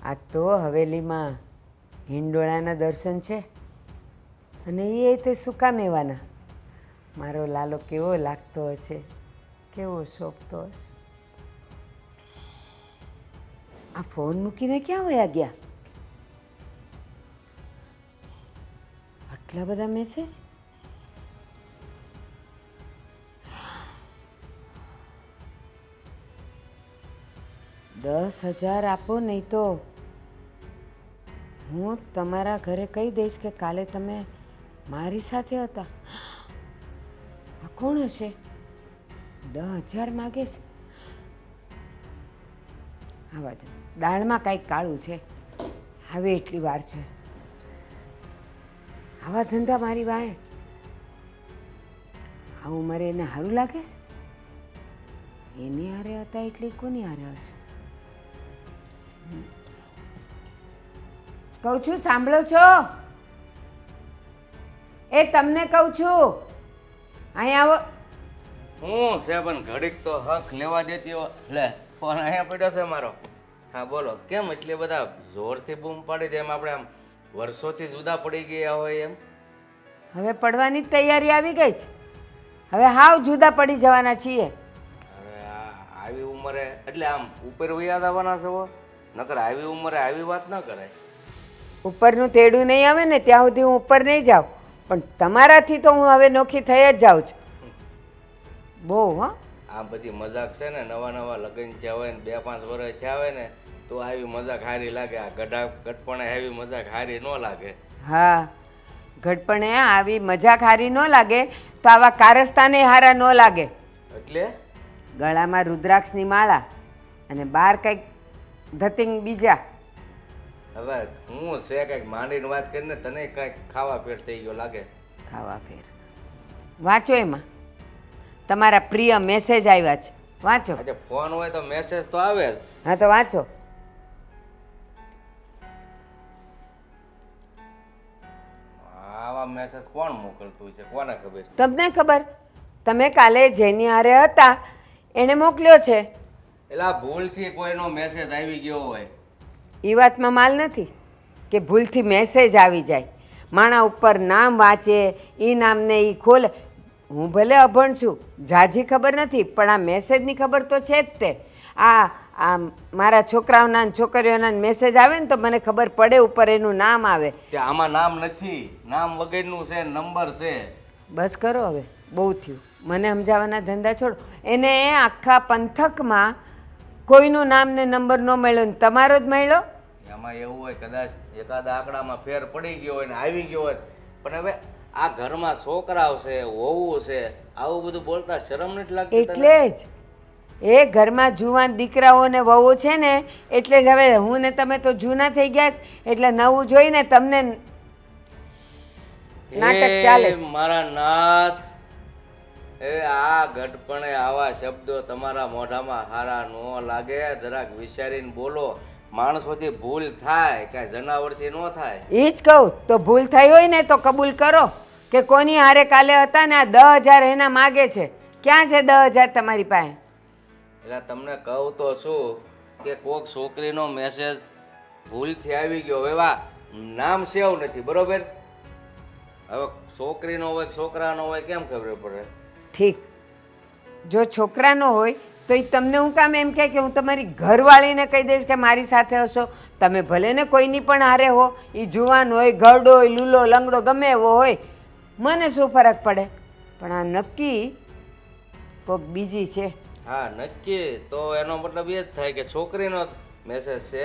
આ તો હવેલીમાં હિંડોળાના દર્શન છે અને એ તે સૂકા મેવાના. મારો લાલો કેવો લાગતો હશે, કેવો શોભતો હશે. આ ફોન મૂકીને ક્યાં વયા ગયા? આટલા બધા મેસેજ. $10,000 આપો, નહીં તો હું તમારા ઘરે કહી દઈશ કે કાલે તમે મારી સાથે હતા. આ કોણ હશે? 10,000 માગે છે. આવા દે, દાળમાં કાંઈક કાળું છે. હવે એટલી વાર છે. આવા ધંધા મારી વાહે આ ઉંમરે એને સારું લાગે છે? એની હારે હતા એટલે કોની હારે હશે? કહું છું, સાંભળો છો? એ તમને કહું છું, અહીં આવો. હું છે પણ ઘડીક તો હક લેવા દેતી હો. લે ફોન અહીંયા પડ્યો છે મારો. હા બોલો, કેમ એટલે બધા જોરથી બૂમ પાડી દે? એમ આપણે આમ વર્ષોથી જુદા પડી ગયા હોય એમ. હવે પડવાની જ તૈયારી આવી ગઈ છે. હવે હાવ જુદા પડી જવાના છીએ. અરે આવી ઉંમરે એટલે આમ ઉપર વયા આવવાના છો? નકર આવી ઉંમરે આવી વાત ન કરાય. ઉપરનું તેડું નહીં આવે ને ત્યાં સુધી હું ઉપર નહીં જાઉં, પણ તમારાથી તો હું હવે નોખી થઈ જ જાઉં છું. બહુ હા. આ બધી મજાક છે ને, નવા નવા લગ્ન થયા હોય ને 2-5 વર્ષ થયા હોય ને તો આવી મજાક હારી લાગે. આ ગટપણે આવી મજાક હારી ન લાગે. હા, ઘટપણે આવી મજાક હારી ન લાગે તો આવા કારસ્તાને હારા ન લાગે. એટલે ગળામાં રુદ્રાક્ષની માળા અને બહાર કંઈક ધતિંગ બીજા. હવે હું છે કંઈક માંડીને વાત કરીને તને કંઈક ખાવા પેટ થઈ ગયો લાગે. ખાવા ફેર વાંચો, એમાં તમારા પ્રિય મેસેજ આવ્યા છે, વાંચો. આજે ફોન હોય તો મેસેજ તો આવે જ. હા તો વાંચો. આવા મેસેજ કોણ મોકલતું છે, કોને ખબર? તમને ખબર? તમે કાલે જેની હારે હતા એણે મોકલ્યો છે. એટલે આ ભૂલથી કોઈનો મેસેજ આવી ગયો હોય. એ વાતમાં માલ નથી કે ભૂલથી મેસેજ આવી જાય. માણા ઉપર નામ વાંચે, એ નામને એ ખોલે. હું ભલે અભણ છું, ઝાઝી ખબર નથી, પણ આ મેસેજની ખબર તો છે જ તે. આ મારા છોકરાઓના ને છોકરીઓના મેસેજ આવે ને તો મને ખબર પડે, ઉપર એનું નામ આવે. કે આમાં નામ નથી, નામ વગરનું છે, નંબર છે. બસ કરો હવે, બહુ થયું. મને સમજાવવાના ધંધા છોડો. એને આખા પંથકમાં કોઈનું નામ ને નંબર ન મળ્યો ને તમારો જ મળ્યો. એમાં એવું હોય કદાચ એકાદા આંકડામાં ફેર પડી ગયો હોય ને આવી ગયો હોય, પણ હવે આ ઘરમાં છોકરાઓ છે, વહુ છે, આવું બધું બોલતા શરમ નથી લાગતી? એટલે જ એ ઘરમાં જુવાન દીકરાઓ ને વહુ છે ને, એટલે જ હવે હું ને તમે તો જૂના થઈ ગયા છે, એટલે નવું જોઈને તમને નાટક ચાલે. મારા નાથ, એ આ ઘટપણે આવા શબ્દો તમારા મોઢામાં હારા ન લાગે. જરાક વિચારીને બોલો. માણસોથી ભૂલ થાય, કાંઈ જનાવરથી ન થાય. એ જ કહું તો, ભૂલ થઈ હોય ને તો કબૂલ કરો કે કોની હારે કાલે હતા ને આ 10,000 એના માગે છે. ક્યાં છે 10,000 તમારી પાસે? એટલે તમને કહું તો શું કે કોક છોકરીનો મેસેજ ભૂલથી આવી ગયો. હવે વા નામ સેવ નથી, બરોબર? હવે છોકરીનો હોય છોકરાનો હોય કેમ ખબર પડે? ઠીક, જો છોકરાનો હોય તો એ તમને હું કામ એમ કહે કે હું તમારી ઘરવાળીને કહી દઈશ કે મારી સાથે હશો? તમે ભલે ને કોઈની પણ હારે હો, એ જુવાન હોય, ઘરડો હોય, લૂલો લંગડો ગમે એવો હોય, મને શું ફરક પડે? પણ આ નક્કી કોઈક બીજી છે. હા નક્કી, તો એનો મતલબ એ જ થાય કે છોકરીનો મેસેજ છે.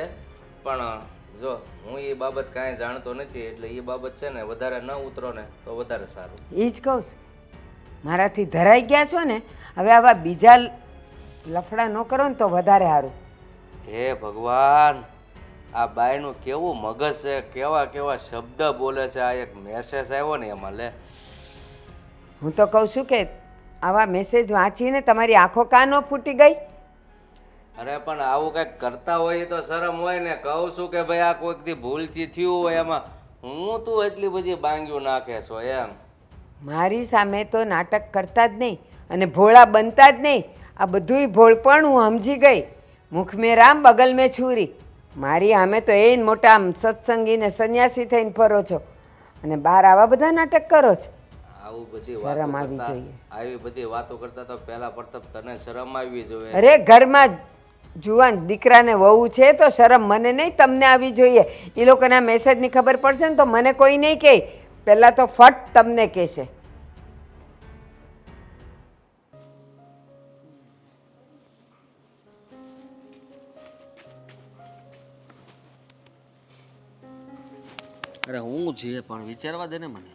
પણ જો હું એ બાબત કાંઈ જાણતો નથી, એટલે એ બાબત છે ને વધારે ન ઉતરો ને તો વધારે સારું. એ જ કહું છું, મારાથી ધરાઈ ગયા છો ને, હવે આવા બીજા લફડા ન કરો ને તો વધારે સારું. હે ભગવાન, આ બાયનું કેવું મગજ છે, કેવા કેવા શબ્દ બોલે છે. આ એક મેસેજ આવ્યો ને એમાં લે. હું તો કહું છું કે આવા મેસેજ વાંચીને તમારી આંખો કાં ન ફૂટી ગઈ? અરે પણ આવું કંઈક કરતા હોય તો શરમ હોય ને. કહું છું કે ભાઈ આ કોઈકથી ભૂલથી થયું હોય, એમાં હું તું એટલી બધી બાંગ્યું નાખે છો એમ. મારી સામે તો નાટક કરતા જ નહીં અને ભોળા બનતા જ નહીં. આ બધુંય ભોળપણ હું સમજી ગઈ, મુખ મેં રામ બગલ મેં છુરી. મારી સામે તો એ મોટા આમ સત્સંગી ને સંન્યાસી થઈને ફરો છો અને બહાર આવા બધા નાટક કરો છો. આવું બધી શરમ વાતો આવી કરતા જોઈએ. આવી બધી વાતો કરતા તો પહેલા પ્રથમ તને શરમ આવવી જોઈએ. અરે ઘરમાં જુવાન દીકરાને વહુ છે તો શરમ મને નહીં તમને આવી જોઈએ. એ લોકોના મેસેજની ખબર પડશે ને તો મને કોઈ નહીં કહે, પહેલાં તો ફટ તમને કહેશે. અરે હું છે પણ વિચારવા દે ને મને.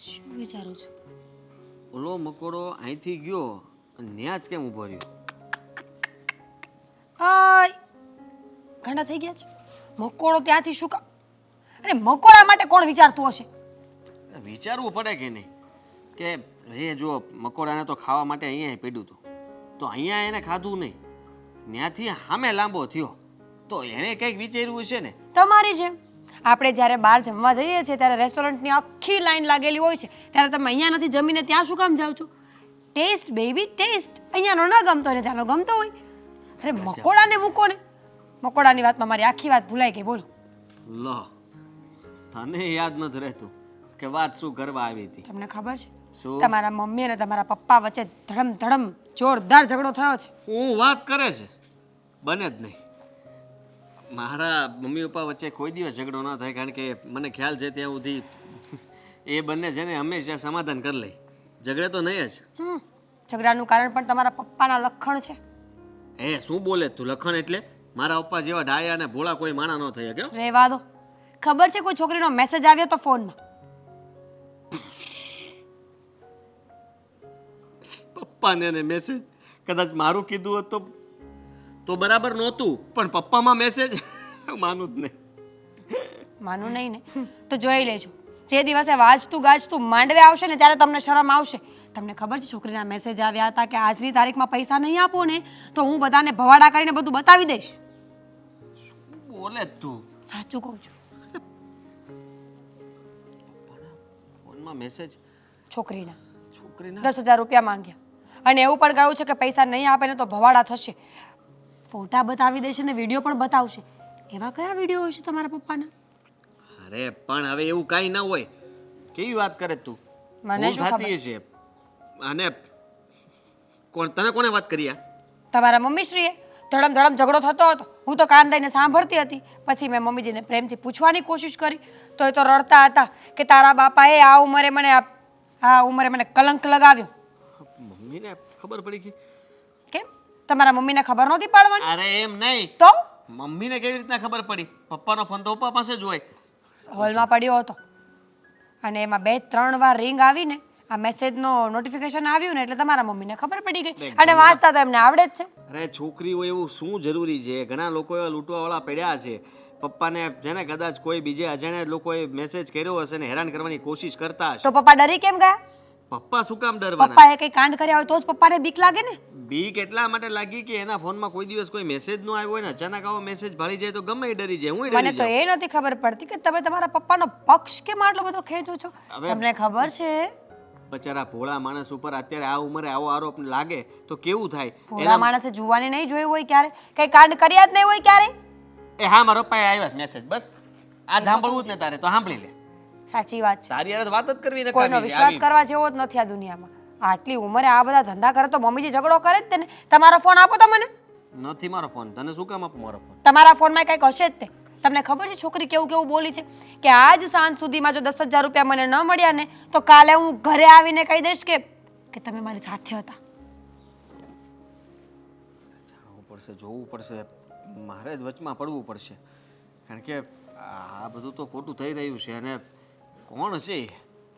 શું વિચારું છું? ઓલો મકોડો અહીંથી ગયો અને ન્યા જ કેમ ઊભો રહ્યો? હાય ઘણા થઈ ગયા છે. મકોડો ત્યાંથી શું કામ? અરે મકોડા માટે કોણ વિચારતું હશે? વિચારવું પડે કે નહીં કે એ જો મકોડાને તો ખાવા માટે અહીંયા પડ્યું હતું તો અહીંયા એને ખાધું નહીં, ત્યાંથી સામે લાંબો થયો તો એણે કંઈક વિચાર્યું હશે ને. તમારી જેમ આપણે જ્યારે બહાર જમવા જઈએ છીએ ત્યારે રેસ્ટોરન્ટની આખી લાઈન લાગેલી હોય છે, ત્યારે તમે અહીંયા નથી જમીને ત્યાં શું કામ જાઓ છો? Test baby test. અહીંયાનો ન ગમતો હોય ને ત્યાંનો ગમતો હોય. અરે મકોડાને મૂકો ને. મકોડાની વાતમાં મારી આખી વાત ભૂલાઈ ગઈ. બોલો લો, તને યાદ નથી રહેતું કે વાત શું કરવા આવી હતી? તમને ખબર છે શું? તમારા મમ્મી અને તમારા પપ્પા વચ્ચે ધડમ ધડમ જોરદાર ઝઘડો થયો છે. હું વાત કરે છે બને જ નહીં. મારા મમ્મી પપ્પા વચ્ચે કોઈ દિવસ ઝઘડો ન થાય, કારણ કે મને ખ્યાલ છે ત્યાં સુધી એ બંને છે ને હંમેશા સમાધાન કરી લે, ઝઘડે તો નહીં જ. ઝઘડાનું કારણ પણ તમારા પપ્પાના લક્ષણ છે. એ શું બોલે તું? લખણ એટલે મારા પપ્પા જેવા ડાયા અને ભોળા કોઈ માણા ન થઈ શકે. રહેવા દો. ખબર છે કોઈ છોકરીનો મેસેજ આવ્યો તો ફોનમાં. પપ્પાને ને મેસેજ કદાચ મારું કીધું હોત તો બરાબર નહોતું, પણ પપ્પામાં મેસેજ માનું જ નહીં. માનું નહીં ને તો જોઈ લેજો. જે દિવસે વાંચતું ગાજતું માંડવે આવશે ને ત્યારે તમને શરમ આવશે. તમને ખબર છે છોકરીના મેસેજ આવ્યા હતા કે આજની તારીખમાં પૈસા નહીં આપો ને તો હું બધાને ભવાડા કરીને બધું બતાવી દઈશ. બોલે તું? સાચું કહું છું. ફોનમાં મેસેજ છોકરીના છોકરીના 10,000 રૂપિયા માંગ્યા અને એવું પણ કહ્યું છે કે પૈસા નહીં આપે ને તો ભવાડા થશે. ફોટા બતાવી દેશે ને વિડીયો પણ બતાવશે. એવા કયા વિડીયો હોય છે તમારા પપ્પાના? અરે પણ હવે એવું કાંઈ ના હોય. કેવી વાત કરે તું? મને શું ખબર? થતી છે અને તને કોને વાત કરી આ? તમારા મમ્મીશ્રીએ ધડમ ધડમ ઝઘડો થતો હતો. હું તો કાન દઈને સાંભળતી હતી. પછી મેં મમ્મીજીને પ્રેમથી પૂછવાની કોશિશ કરી તો એ તો રડતા હતા કે તારા બાપાએ આ ઉંમરે મને કલંક લગાવ્યો. મમ્મીને ખબર પડી ગઈ? કેમ? તમારા મમ્મીને ખબર નહોતી પાડવાની? અરે એમ નહીં તો મમ્મીને કેવી રીતના ખબર પડી? પપ્પાનો ફોન તો પપ્પા પાસે જ હોય. હોલમાં પડ્યો હતો અને એમાં 2-3 વાર રિંગ આવીને આ મેસેજનો નોટિફિકેશન આવ્યું ને એટલે તમારા મમ્મીને ખબર પડી ગઈ અને વાંચતા તો એમને આવડે જ છે. અરે છોકરી હોય એવું શું જરૂરી છે? ઘણા લોકો એવા લૂંટવાવાળા પડ્યા છે. પપ્પાને જેને કદાચ કોઈ બીજે અજાણ્યા લોકોએ મેસેજ કર્યો હશે ને હેરાન કરવાની કોશિશ કરતા હશે. તો પપ્પા ડરી કેમ ગયા? પપ્પા શું કામ ડરવાના? પપ્પાએ કઈ કાંડ કર્યા હોય તો જ પપ્પાને બીક લાગે ને. બીક એટલા માટે લાગી કે એના ફોનમાં કોઈ દિવસ કોઈ મેસેજ ન આવ્યો હોય ને અચાનક આવો મેસેજ ભાળી જાય તો ગમે એ ડરી જાય. હું મને ડરી તો જાઉં. એ નથી ખબર પડતી કે તમે તમારા પપ્પાનો પક્ષ કેમ આટલો બધો ખેંચો છો. તમને ખબર છે બચારા ભોળા માણસ ઉપર અત્યારે આ ઉંમરે આવો આરોપ લાગે તો કેવું થાય? ભોળા માણસે જુવાની નહીં જોઈ હોય ક્યારે, કઈ કાંડ કર્યા જ નહીં હોય ક્યારે. એ હા, મારા પપ્પાએ આવ્યા છે મેસેજ, બસ આ સાંભળવું જ ને તારે તો સાંભળી લે. સાચી વાત છે. તારી યાર વાત જ કરવી કોઈનો નકામી છે. વિશ્વાસ કરવા જેવો જ નથી આ દુનિયામાં. આટલી ઉંમરે આ બધા ધંધા કરે તો મમ્મીજી ઝઘડો કરે જ તેને. તમારો ફોન આપો તો મને. નથી મારો ફોન. તને શું કામ આપું મારો ફોન? તમારા ફોનમાં કંઈક હશે જ તે. તમને ખબર છે છોકરી કેવું કેવું બોલી છે કે આજ સાંજ સુધીમાં જો 10,000 રૂપિયા મને ન મળ્યા ને તો કાલે હું ઘરે આવીને કહી દઈશ કે તમે મારી સાથે હતા. જાણવું પડશે, જોવું પડશે, મારે જ વચમાં પડવું પડશે, કારણ કે આ બધું તો ખોટું થઈ રહ્યું છે. અને કોણ છે એ?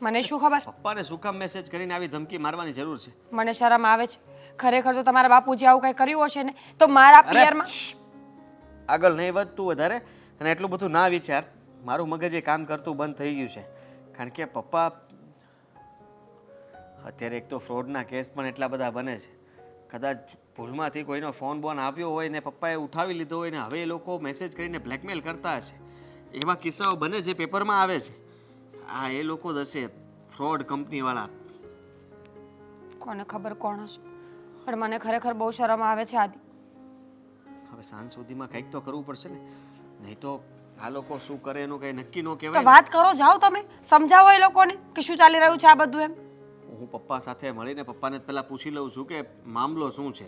મને શું ખબર? પપ્પાને શું કામ મેસેજ કરીને આવી ધમકી મારવાની જરૂર છે? મને શરમ આવે છે. ખરેખર જો તમારા બાપુજી આવું કંઈ કર્યું હશે ને તો મારા પિયરમાં આગળ નહીં વધતું વધારે અને એટલું બધું ના વિચાર. મારું મગજ એ કામ કરતું બંધ થઈ ગયું છે, કારણ કે પપ્પા અત્યારે એક તો ફ્રોડના કેસ પણ એટલા બધા બને છે. કદાચ ભૂલમાંથી કોઈનો ફોન બોન આવ્યો હોય ને પપ્પાએ ઉઠાવી લીધો હોય ને હવે એ લોકો મેસેજ કરીને બ્લેકમેલ કરતા હશે. એવા કિસ્સાઓ બને છે, પેપરમાં આવે છે. આ એ લોકો જ હશે, ફ્રોડ કંપનીવાળા. કોને ખબર કોણ હશે, પણ મને ખરેખર બહુ શરમ આવે છે આદિ. સાંજ સુધીમાં કંઈક તો કરવું પડશે ને, નહીં તો આ લોકો શું કરે એનું કંઈ નક્કી ન તો કહેવાય ને. વાત કરો, જાઓ તમે સમજાવો એ લોકોને કે શું ચાલી રહ્યું છે આ બધું એમ. હું પપ્પા સાથે મળીને પપ્પાને પહેલાં પૂછી લઉં છું કે મામલો શું છે.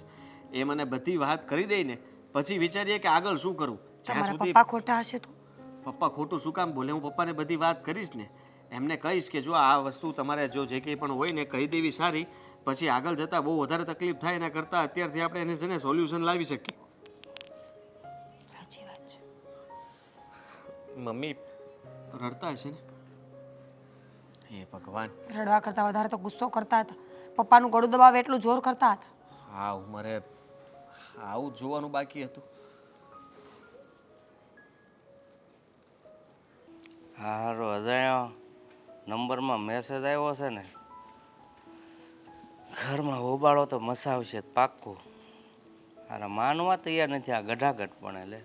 એ મને બધી વાત કરી દે ને પછી વિચારીએ કે આગળ શું કરવું. જ્યાં તમારા સુધી પપ્પા ખોટા હશે તો પપ્પા ખોટું શું કામ બોલે? હું પપ્પાને બધી વાત કરીશ ને, એમને કહીશ કે જો આ વસ્તુ તમારે જો જે કંઈ પણ હોય ને કહી દેવી સારી, પછી આગળ જતાં બહુ વધારે તકલીફ થાય એના કરતાં અત્યારથી આપણે એને છે ને સોલ્યુશન લાવી શકીએ. સાચી વાત છે. મમ્મી રડતા હશે ને? હે ભગવાન, રડવા કરતાં વધારે તો ગુસ્સો કરતા હતા. પપ્પાનું ગળું દબાવે એટલું જોર કરતા હતા. આ ઉંમરે આવું જ જોવાનું બાકી હતું. હારો અજાણ્યો નંબરમાં મેસેજ આવ્યો છે ને, ઘરમાં ઉબાડો તો મસાવશે પાક્કું. હારા માનવા તૈયાર નથી આ ગઢાગઢ પણ. એટલે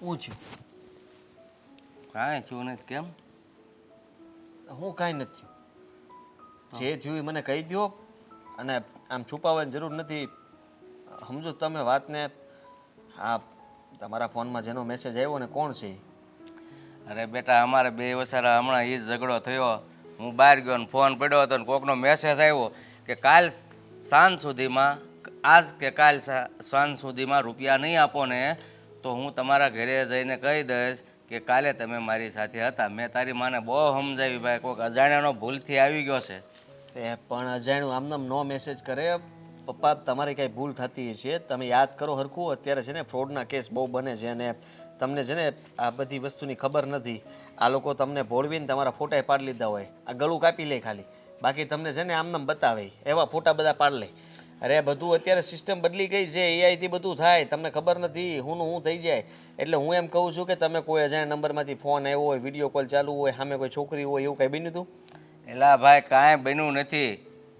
હું છું કાંઈ થયું નથી. કેમ? હું કાંઈ નથી થયું. જે થયું એ મને કહી દો, અને આમ છુપાવવાની જરૂર નથી. સમજો તમે વાતને. હા, તમારા ફોનમાં જેનો મેસેજ આવ્યો ને કોણ છે એ? અરે બેટા, અમારે બે વસારા હમણાં એ જ ઝઘડો થયો. હું બહાર ગયો ને ફોન પડ્યો હતો ને કોકનો મેસેજ આવ્યો કે કાલ સાંજ સુધીમાં, આજ કે કાલ સાંજ સુધીમાં રૂપિયા નહીં આપો ને તો હું તમારા ઘરે જઈને કહી દઈશ કે કાલે તમે મારી સાથે હતા. મેં તારી માને બહુ સમજાવી ભાઈ, કોઈક અજાણ્યાનો ભૂલથી આવી ગયો છે. એ પણ અજાણ્યું આમનામ નો મેસેજ કરે. પપ્પા, તમારી કાંઈ ભૂલ થતી છે, તમે યાદ કરો હરખું. અત્યારે છે ને ફ્રોડના કેસ બહુ બને છે અને તમને છે ને આ બધી વસ્તુની ખબર નથી. આ લોકો તમને ભોળવીને તમારા ફોટા પાડી લીધા હોય, આ ગળું કાપી લે ખાલી, બાકી તમને છે ને આમનામ બતાવે એવા ફોટા બધા પાડી લે. અરે બધું અત્યારે સિસ્ટમ બદલી ગઈ છે, એઆઈથી બધું થાય, તમને ખબર નથી. હું થઈ જાય. એટલે હું એમ કહું છું કે તમે કોઈ અજાણ્યા નંબરમાંથી ફોન આવ્યો હોય, વિડીયો કોલ ચાલુ હોય, સામે કોઈ છોકરી હોય, એવું કંઈ બન્યું હતું? એલા ભાઈ, કાંઈ બન્યું નથી.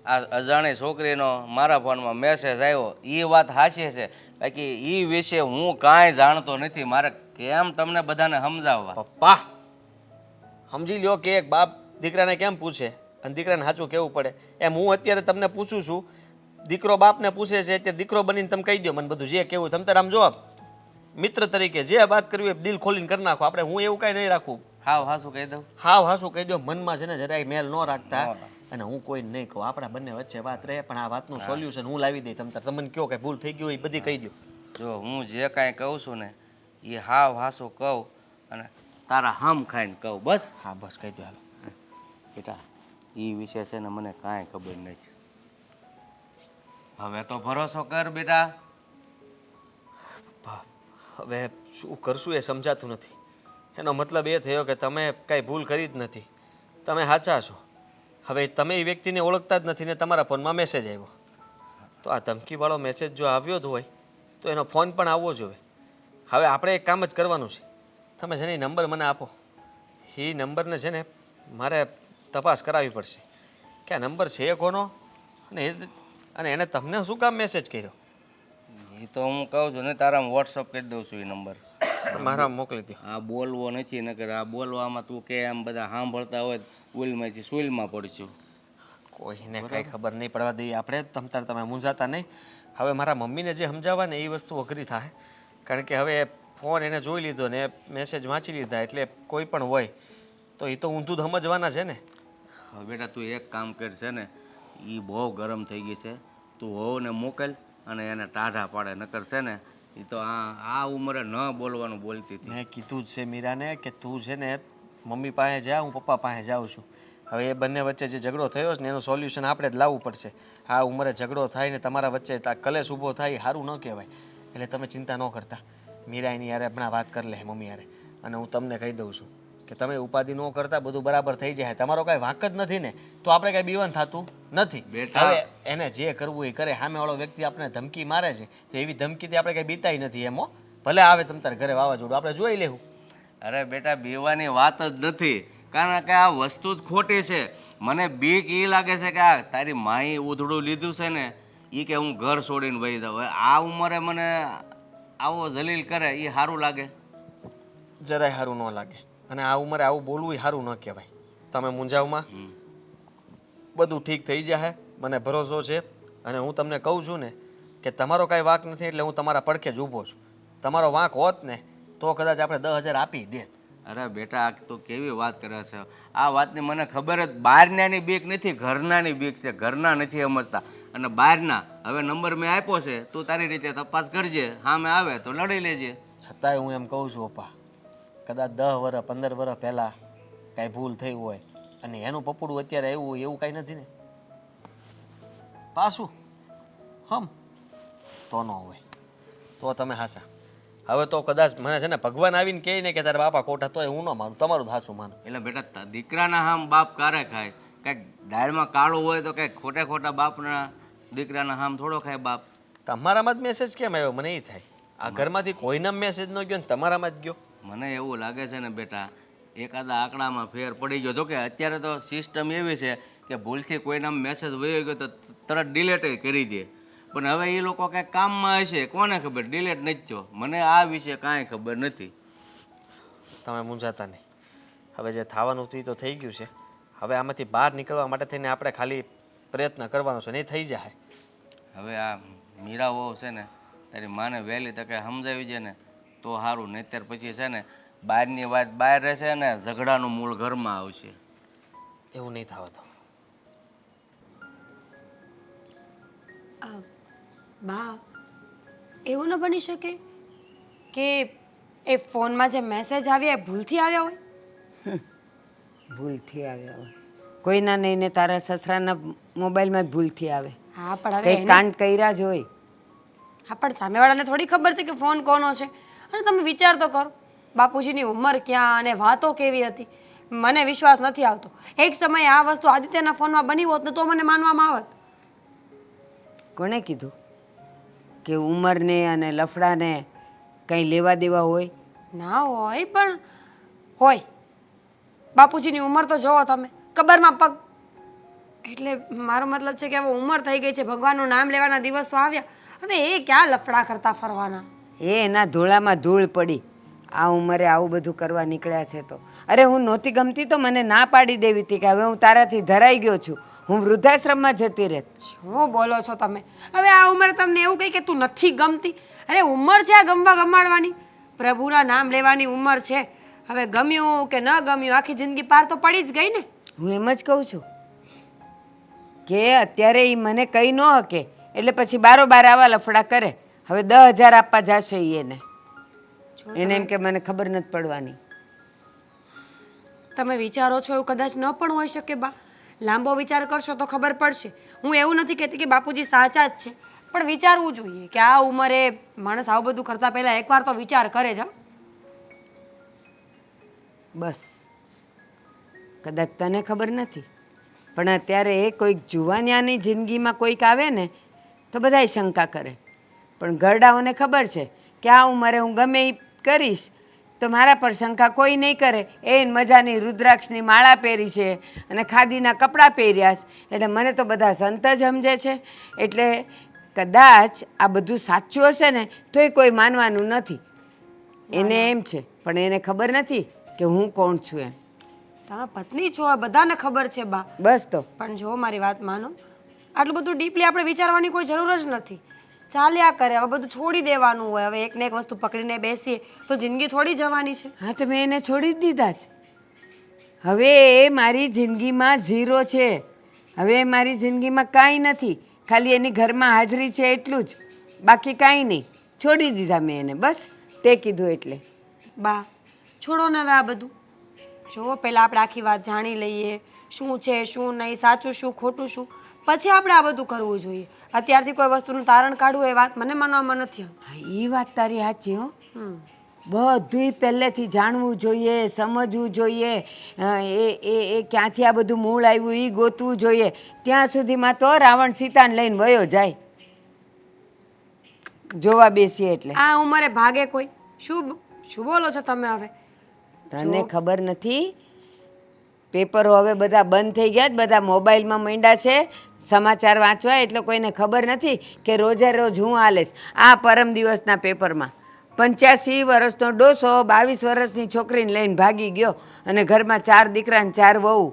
આ અજાણી છોકરીનો મારા ફોનમાં મેસેજ આવ્યો એ વાત સાચી છે, બાકી એ વિશે હું કાંઈ જાણતો નથી. મારે કેમ તમને બધાને સમજાવવા? પપ્પા સમજી લ્યો કે એક બાપ દીકરાને કેમ પૂછે અને દીકરાને સાચું કહેવું પડે, એમ હું અત્યારે તમને પૂછું છું. દીકરો બાપને પૂછે છે, અત્યારે દીકરો બનીને તમે કહી દો મને બધું જે કહેવું. તમે તારે આમ જો મિત્ર તરીકે જે વાત કરવી હોય દિલ ખોલીને કરી નાખો. આપણે હું એવું કાંઈ નહીં રાખું. હાવ હાસું કહી દઉં? હાવ હાસું કહી દો. મનમાં છે ને જરાય મેલ ન રાખતા. અને હું કોઈ નહીં કહું, આપણા બંને વચ્ચે વાત રહે, પણ આ વાતનું સોલ્યુશન હું લાવી દઈ. તમને કયો કે ભૂલ થઈ ગઈ હોય એ બધી કહી દો. જો હું જે કાંઈ કહું છું ને એ હાવ હાસું કહું અને તારા હમ ખાઈને કહું, બસ. હા બસ કહી દો. હાલો બેટા, એ વિશે છે ને મને કાંઈ ખબર નથી. હવે તો ભરોસો કર બેટા. હવે શું કરશું એ સમજાતું નથી. એનો મતલબ એ થયો કે તમે કાંઈ ભૂલ કરી જ નથી, તમે સાચા છો. હવે તમે એ વ્યક્તિને ઓળખતા જ નથી ને તમારા ફોનમાં મેસેજ આવ્યો, તો આ ધમકીવાળો મેસેજ જો આવ્યો જ હોય તો એનો ફોન પણ આવવો જોઈએ. હવે આપણે એક કામ જ કરવાનું છે. તમે છે ને એ નંબર મને આપો. એ નંબરને છે ને મારે તપાસ કરાવવી પડશે કે આ નંબર છે કોનો, અને એને તમને શું કામ મેસેજ કર્યો. એ તો હું કહું છું ને, તારા વોટ્સઅપ કરી દઉં છું એ નંબર. મારા મોકલી દો. આ બોલવો નથી, નકર આ બોલવામાં તું કે આમ બધા સાંભળતા હોય ઉલમાંથી સુઈલમાં પડશું. કોઈને કંઈ ખબર નહીં પડવા દઈએ આપણે. તમે મૂંઝાતા નહીં. હવે મારા મમ્મીને જે સમજાવવા ને એ વસ્તુ અઘરી થાય, કારણ કે હવે ફોન એને જોઈ લીધો ને મેસેજ વાંચી લીધા, એટલે કોઈ પણ હોય તો એ તો ઊંધું જ સમજવાના છે ને. હવે બેટા તું એક કામ કર, છે ને એ બહુ ગરમ થઈ ગઈ છે, તું હોવને મોકલ અને એને ટાઢા પાડે. નકર છે ને એ તો આ ઉંમરે ન બોલવાનું બોલતી હતી. મેં કીધું જ છે મીરાને કે તું છે ને મમ્મી પાસે જા, હું પપ્પા પાસે જાઉં છું. હવે એ બંને વચ્ચે જે ઝઘડો થયો છે ને એનું સોલ્યુશન આપણે જ લાવવું પડશે. આ ઉંમરે ઝઘડો થાય ને તમારા વચ્ચે કલેશ ઊભો થાય, સારું ન કહેવાય. એટલે તમે ચિંતા ન કરતા. મીરા એની યારે હમણાં વાત કરી લે મમ્મી યારે, અને હું તમને કહી દઉં છું કે તમે ઉપાધિ ન કરતા, બધું બરાબર થઈ જાય. તમારો કાંઈ વાંક જ નથી ને તો આપણે કાંઈ બીવન થતું નથી. હવે એને જે કરવું એ કરે. સામેવાળો વ્યક્તિ આપણે ધમકી મારે છે તો એવી ધમકીથી આપણે કાંઈ બીતાય નથી. એમો ભલે આવે તમ તારે ઘરે વાવાઝોડું, આપણે જોઈ લેવું. અરે બેટા, બીવાની વાત જ નથી, કારણ કે આ વસ્તુ જ ખોટી છે. મને બીક એ લાગે છે કે આ તારી માએ ઉધડું લીધું છે ને એ કે હું ઘર છોડીને વહી જાઉં. હવે આ ઉંમરે મને આવો જલીલ કરે એ સારું લાગે? જરાય સારું ન લાગે. અને આ ઉંમરે આવું બોલવું સારું ન કહેવાય. તમે મૂંઝાવમાં, બધું ઠીક થઈ જશે, મને ભરોસો છે. અને હું તમને કહું છું ને કે તમારો કાંઈ વાંક નથી એટલે હું તમારા પડખે જ ઊભો છું. તમારો વાંક હોત ને તો કદાચ આપણે 10,000 આપી દેત. અરે બેટા આ તો કેવી વાત કરે છે. આ વાતની મને ખબર જ બહારનાની બીક નથી, ઘરનાની બીક છે. ઘરના નથી સમજતા અને બહારના. હવે નંબર મેં આપ્યો છે, તું તારી રીતે તપાસ કરજે, સામે આવે તો લડી લેજે. છતાંય હું એમ કહું છું પપ્પા, કદાચ 10 વર્ષ 15 વર્ષ પહેલાં કાંઈ ભૂલ થઈ હોય અને એનું પપ્પુડું અત્યારે આવ્યું હોય એવું કાંઈ નથી ને પાછું તો ન હોય તો તમે હાસા. હવે તો કદાચ મને છે ને ભગવાન આવીને કહે ને કે તારા બાપા ખોટા, તોય હું ન માનું, તમારું હાચું માનું. એટલે બેટા દીકરાના હામ બાપ કારે ખાય? કાંઈક દાળમાં કાળું હોય તો કાંઈક ખોટા બાપના દીકરાના હામ થોડો ખાય બાપ. તમારામાં જ મેસેજ કેમ આવ્યો મને એ થાય. આ ઘરમાંથી કોઈના મેસેજ ન ગયો ને તમારામાં જ ગયો. મને એવું લાગે છે ને બેટા એકાદા આંકડામાં ફેર પડી ગયો. જો કે અત્યારે તો સિસ્ટમ એવી છે કે ભૂલથી કોઈના મેસેજ વયો ગયો તો તરત ડિલેટ કરી દે. પણ હવે એ લોકો કાંઈક કામમાં હશે, કોને ખબર, ડિલેટ નથી થયો. મને આ વિશે કાંઈ ખબર નથી. તમે મૂંઝાતા નહીં. હવે જે થવાનું હતું એ તો થઈ ગયું છે. હવે આમાંથી બહાર નીકળવા માટે થઈને આપણે ખાલી પ્રયત્ન કરવાનો છે, નહીં થઈ જાય. હવે આ મીરાઓ છે ને તારી માને વહેલી તકે સમજાવી છે ને તો સારું, નહીંતર પછી છે ને બહારની વાત બહાર રહેશે ને ઝઘડાનું મૂળ ઘરમાં આવશે. એવું નહીં થવા દો. બા એવું ન બની શકે કે એ ફોનમાં જે મેસેજ આવ્યા એ ભૂલથી આવ્યા હોય? ભૂલથી આવ્યા હોય કોઈના નહીં ને તારા સસરાના મોબાઈલમાં જ ભૂલથી આવે. હા પણ હવે કંઈ કાંડ કર્યા જ હોય. હા પણ સામેવાળાને થોડી ખબર છે કે ફોન કોનો છે. અને તમે વિચાર તો કરો, બાપુજીની ઉંમર ક્યાં અને વાતો કેવી હતી. મને વિશ્વાસ નથી આવતો. એક સમયે આ વસ્તુ આદિત્યના ફોનમાં બની હોત ને તો મને માનવામાં આવત. કોણે કીધું કે ઉંમરને અને લફડાને કંઈ લેવા દેવા હોય? ના હોય પણ હોય. બાપુજીની ઉંમર તો જોવો તમે, કબરમાં પગ. એટલે મારો મતલબ છે કે હવે ઉંમર થઈ ગઈ છે, ભગવાનનું નામ લેવાના દિવસો આવ્યા. હવે એ ક્યાં લફડા કરતા ફરવાના? એના ધૂળામાં ધૂળ પડી. આ ઉંમરે આવું બધું કરવા નીકળ્યા છે તો. અરે હું નહોતી ગમતી તો મને ના પાડી દેવી હતી કે હવે હું તારાથી ધરાઈ ગયો છું, હું વૃદ્ધાશ્રમમાં જતી રહેત. શું બોલો છો તમે? હવે આ ઉંમરે તમને એવું કહી કે તું નથી ગમતી? અરે ઉંમર છે આ ગમવા ગમાડવાની, પ્રભુના નામ લેવાની ઉંમર છે. હવે ગમ્યું કે ન ગમ્યું આખી જિંદગી પાર તો પડી જ ગઈ ને. હું એમ જ કહું છું કે અત્યારે એ મને કંઈ ન હકે એટલે પછી બારોબાર આવા લફડા કરે. હવે 10,000 આપવા જશે એને. એને એમ કે મને ખબર નથી પડવાની. તમે વિચારો છો એવું કદાચ ન પણ હોઈ શકે બા. લાંબો વિચાર કરશો તો ખબર પડશે. હું એવું નથી કહેતી કે બાપુજી સાચા જ છે, પણ વિચારવું જોઈએ કે આ ઉંમરે માણસ આવું બધું કરતા પહેલા એકવાર તો વિચાર કરે જ. બસ કદાચ તને ખબર નથી પણ અત્યારે એ કોઈક જુવાનિયાની જિંદગીમાં કોઈક આવે ને તો બધાય શંકા કરે. પણ ઘરડાઓને ખબર છે કે આ ઉંમરે હું ગમે એ કરીશ તો મારા પર શંકા કોઈ નહીં કરે. એ મજાની રુદ્રાક્ષની માળા પહેરી છે અને ખાદીના કપડાં પહેર્યા છે એટલે મને તો બધા સંત જ સમજે છે. એટલે કદાચ આ બધું સાચું હશે ને તોય કોઈ માનવાનું નથી. એને એમ છે પણ એને ખબર નથી કે હું કોણ છું એમ. તમે પત્ની છો આ બધાને ખબર છે બા. બસ તો પણ જો મારી વાત માનો, આટલું બધું ડીપલી આપણે વિચારવાની કોઈ જરૂર જ નથી. ચાલ્યા કરે, હવે બધું છોડી દેવાનું હોય. હવે એકને એક વસ્તુ પકડીને બેસીએ તો જિંદગી થોડી જવાની છે. હા તો મેં એને છોડી જ દીધા જ. હવે એ મારી જિંદગીમાં ઝીરો છે. હવે મારી જિંદગીમાં કાંઈ નથી, ખાલી એની ઘરમાં હાજરી છે એટલું જ, બાકી કાંઈ નહીં. છોડી દીધા મેં એને, બસ તે કીધું એટલે. બા છોડો ને હવે આ બધું. જો પહેલાં આપણે આખી વાત જાણી લઈએ, શું છે શું નહીં, સાચું શું ખોટું શું, પછી આપણે આ બધું કરવું જોઈએ. અત્યારથી કોઈ વસ્તુનું તારણ કાઢવું એ વાત મને માનવામાં નથી આવતી. હા એ વાત તારી સાચી હો. બધુંય પહેલેથી જાણવું જોઈએ, સમજવું જોઈએ. એ ક્યાંથી આ બધું મૂળ આવ્યું એ ગોતવું જોઈએ. ત્યાં સુધીમાં તો રાવણ સીતાને લઈને વયો જાય જોવા બેસીએ એટલે. આ ઉંમરે ભાગે કોઈ? શું શું બોલો છો તમે? હવે તને ખબર નથી? પેપરો હવે બધા બંધ થઈ ગયા, બધા મોબાઈલમાં માંડ્યા છે સમાચાર વાંચવા. એટલે કોઈને ખબર નથી કે રોજે રોજ હું હાલે છે. આ પરમ દિવસના પેપરમાં 85 વર્ષનો ડોસો 22 વર્ષની છોકરીને લઈને ભાગી ગયો અને ઘરમાં 4 દીકરા ને 4 વહુ.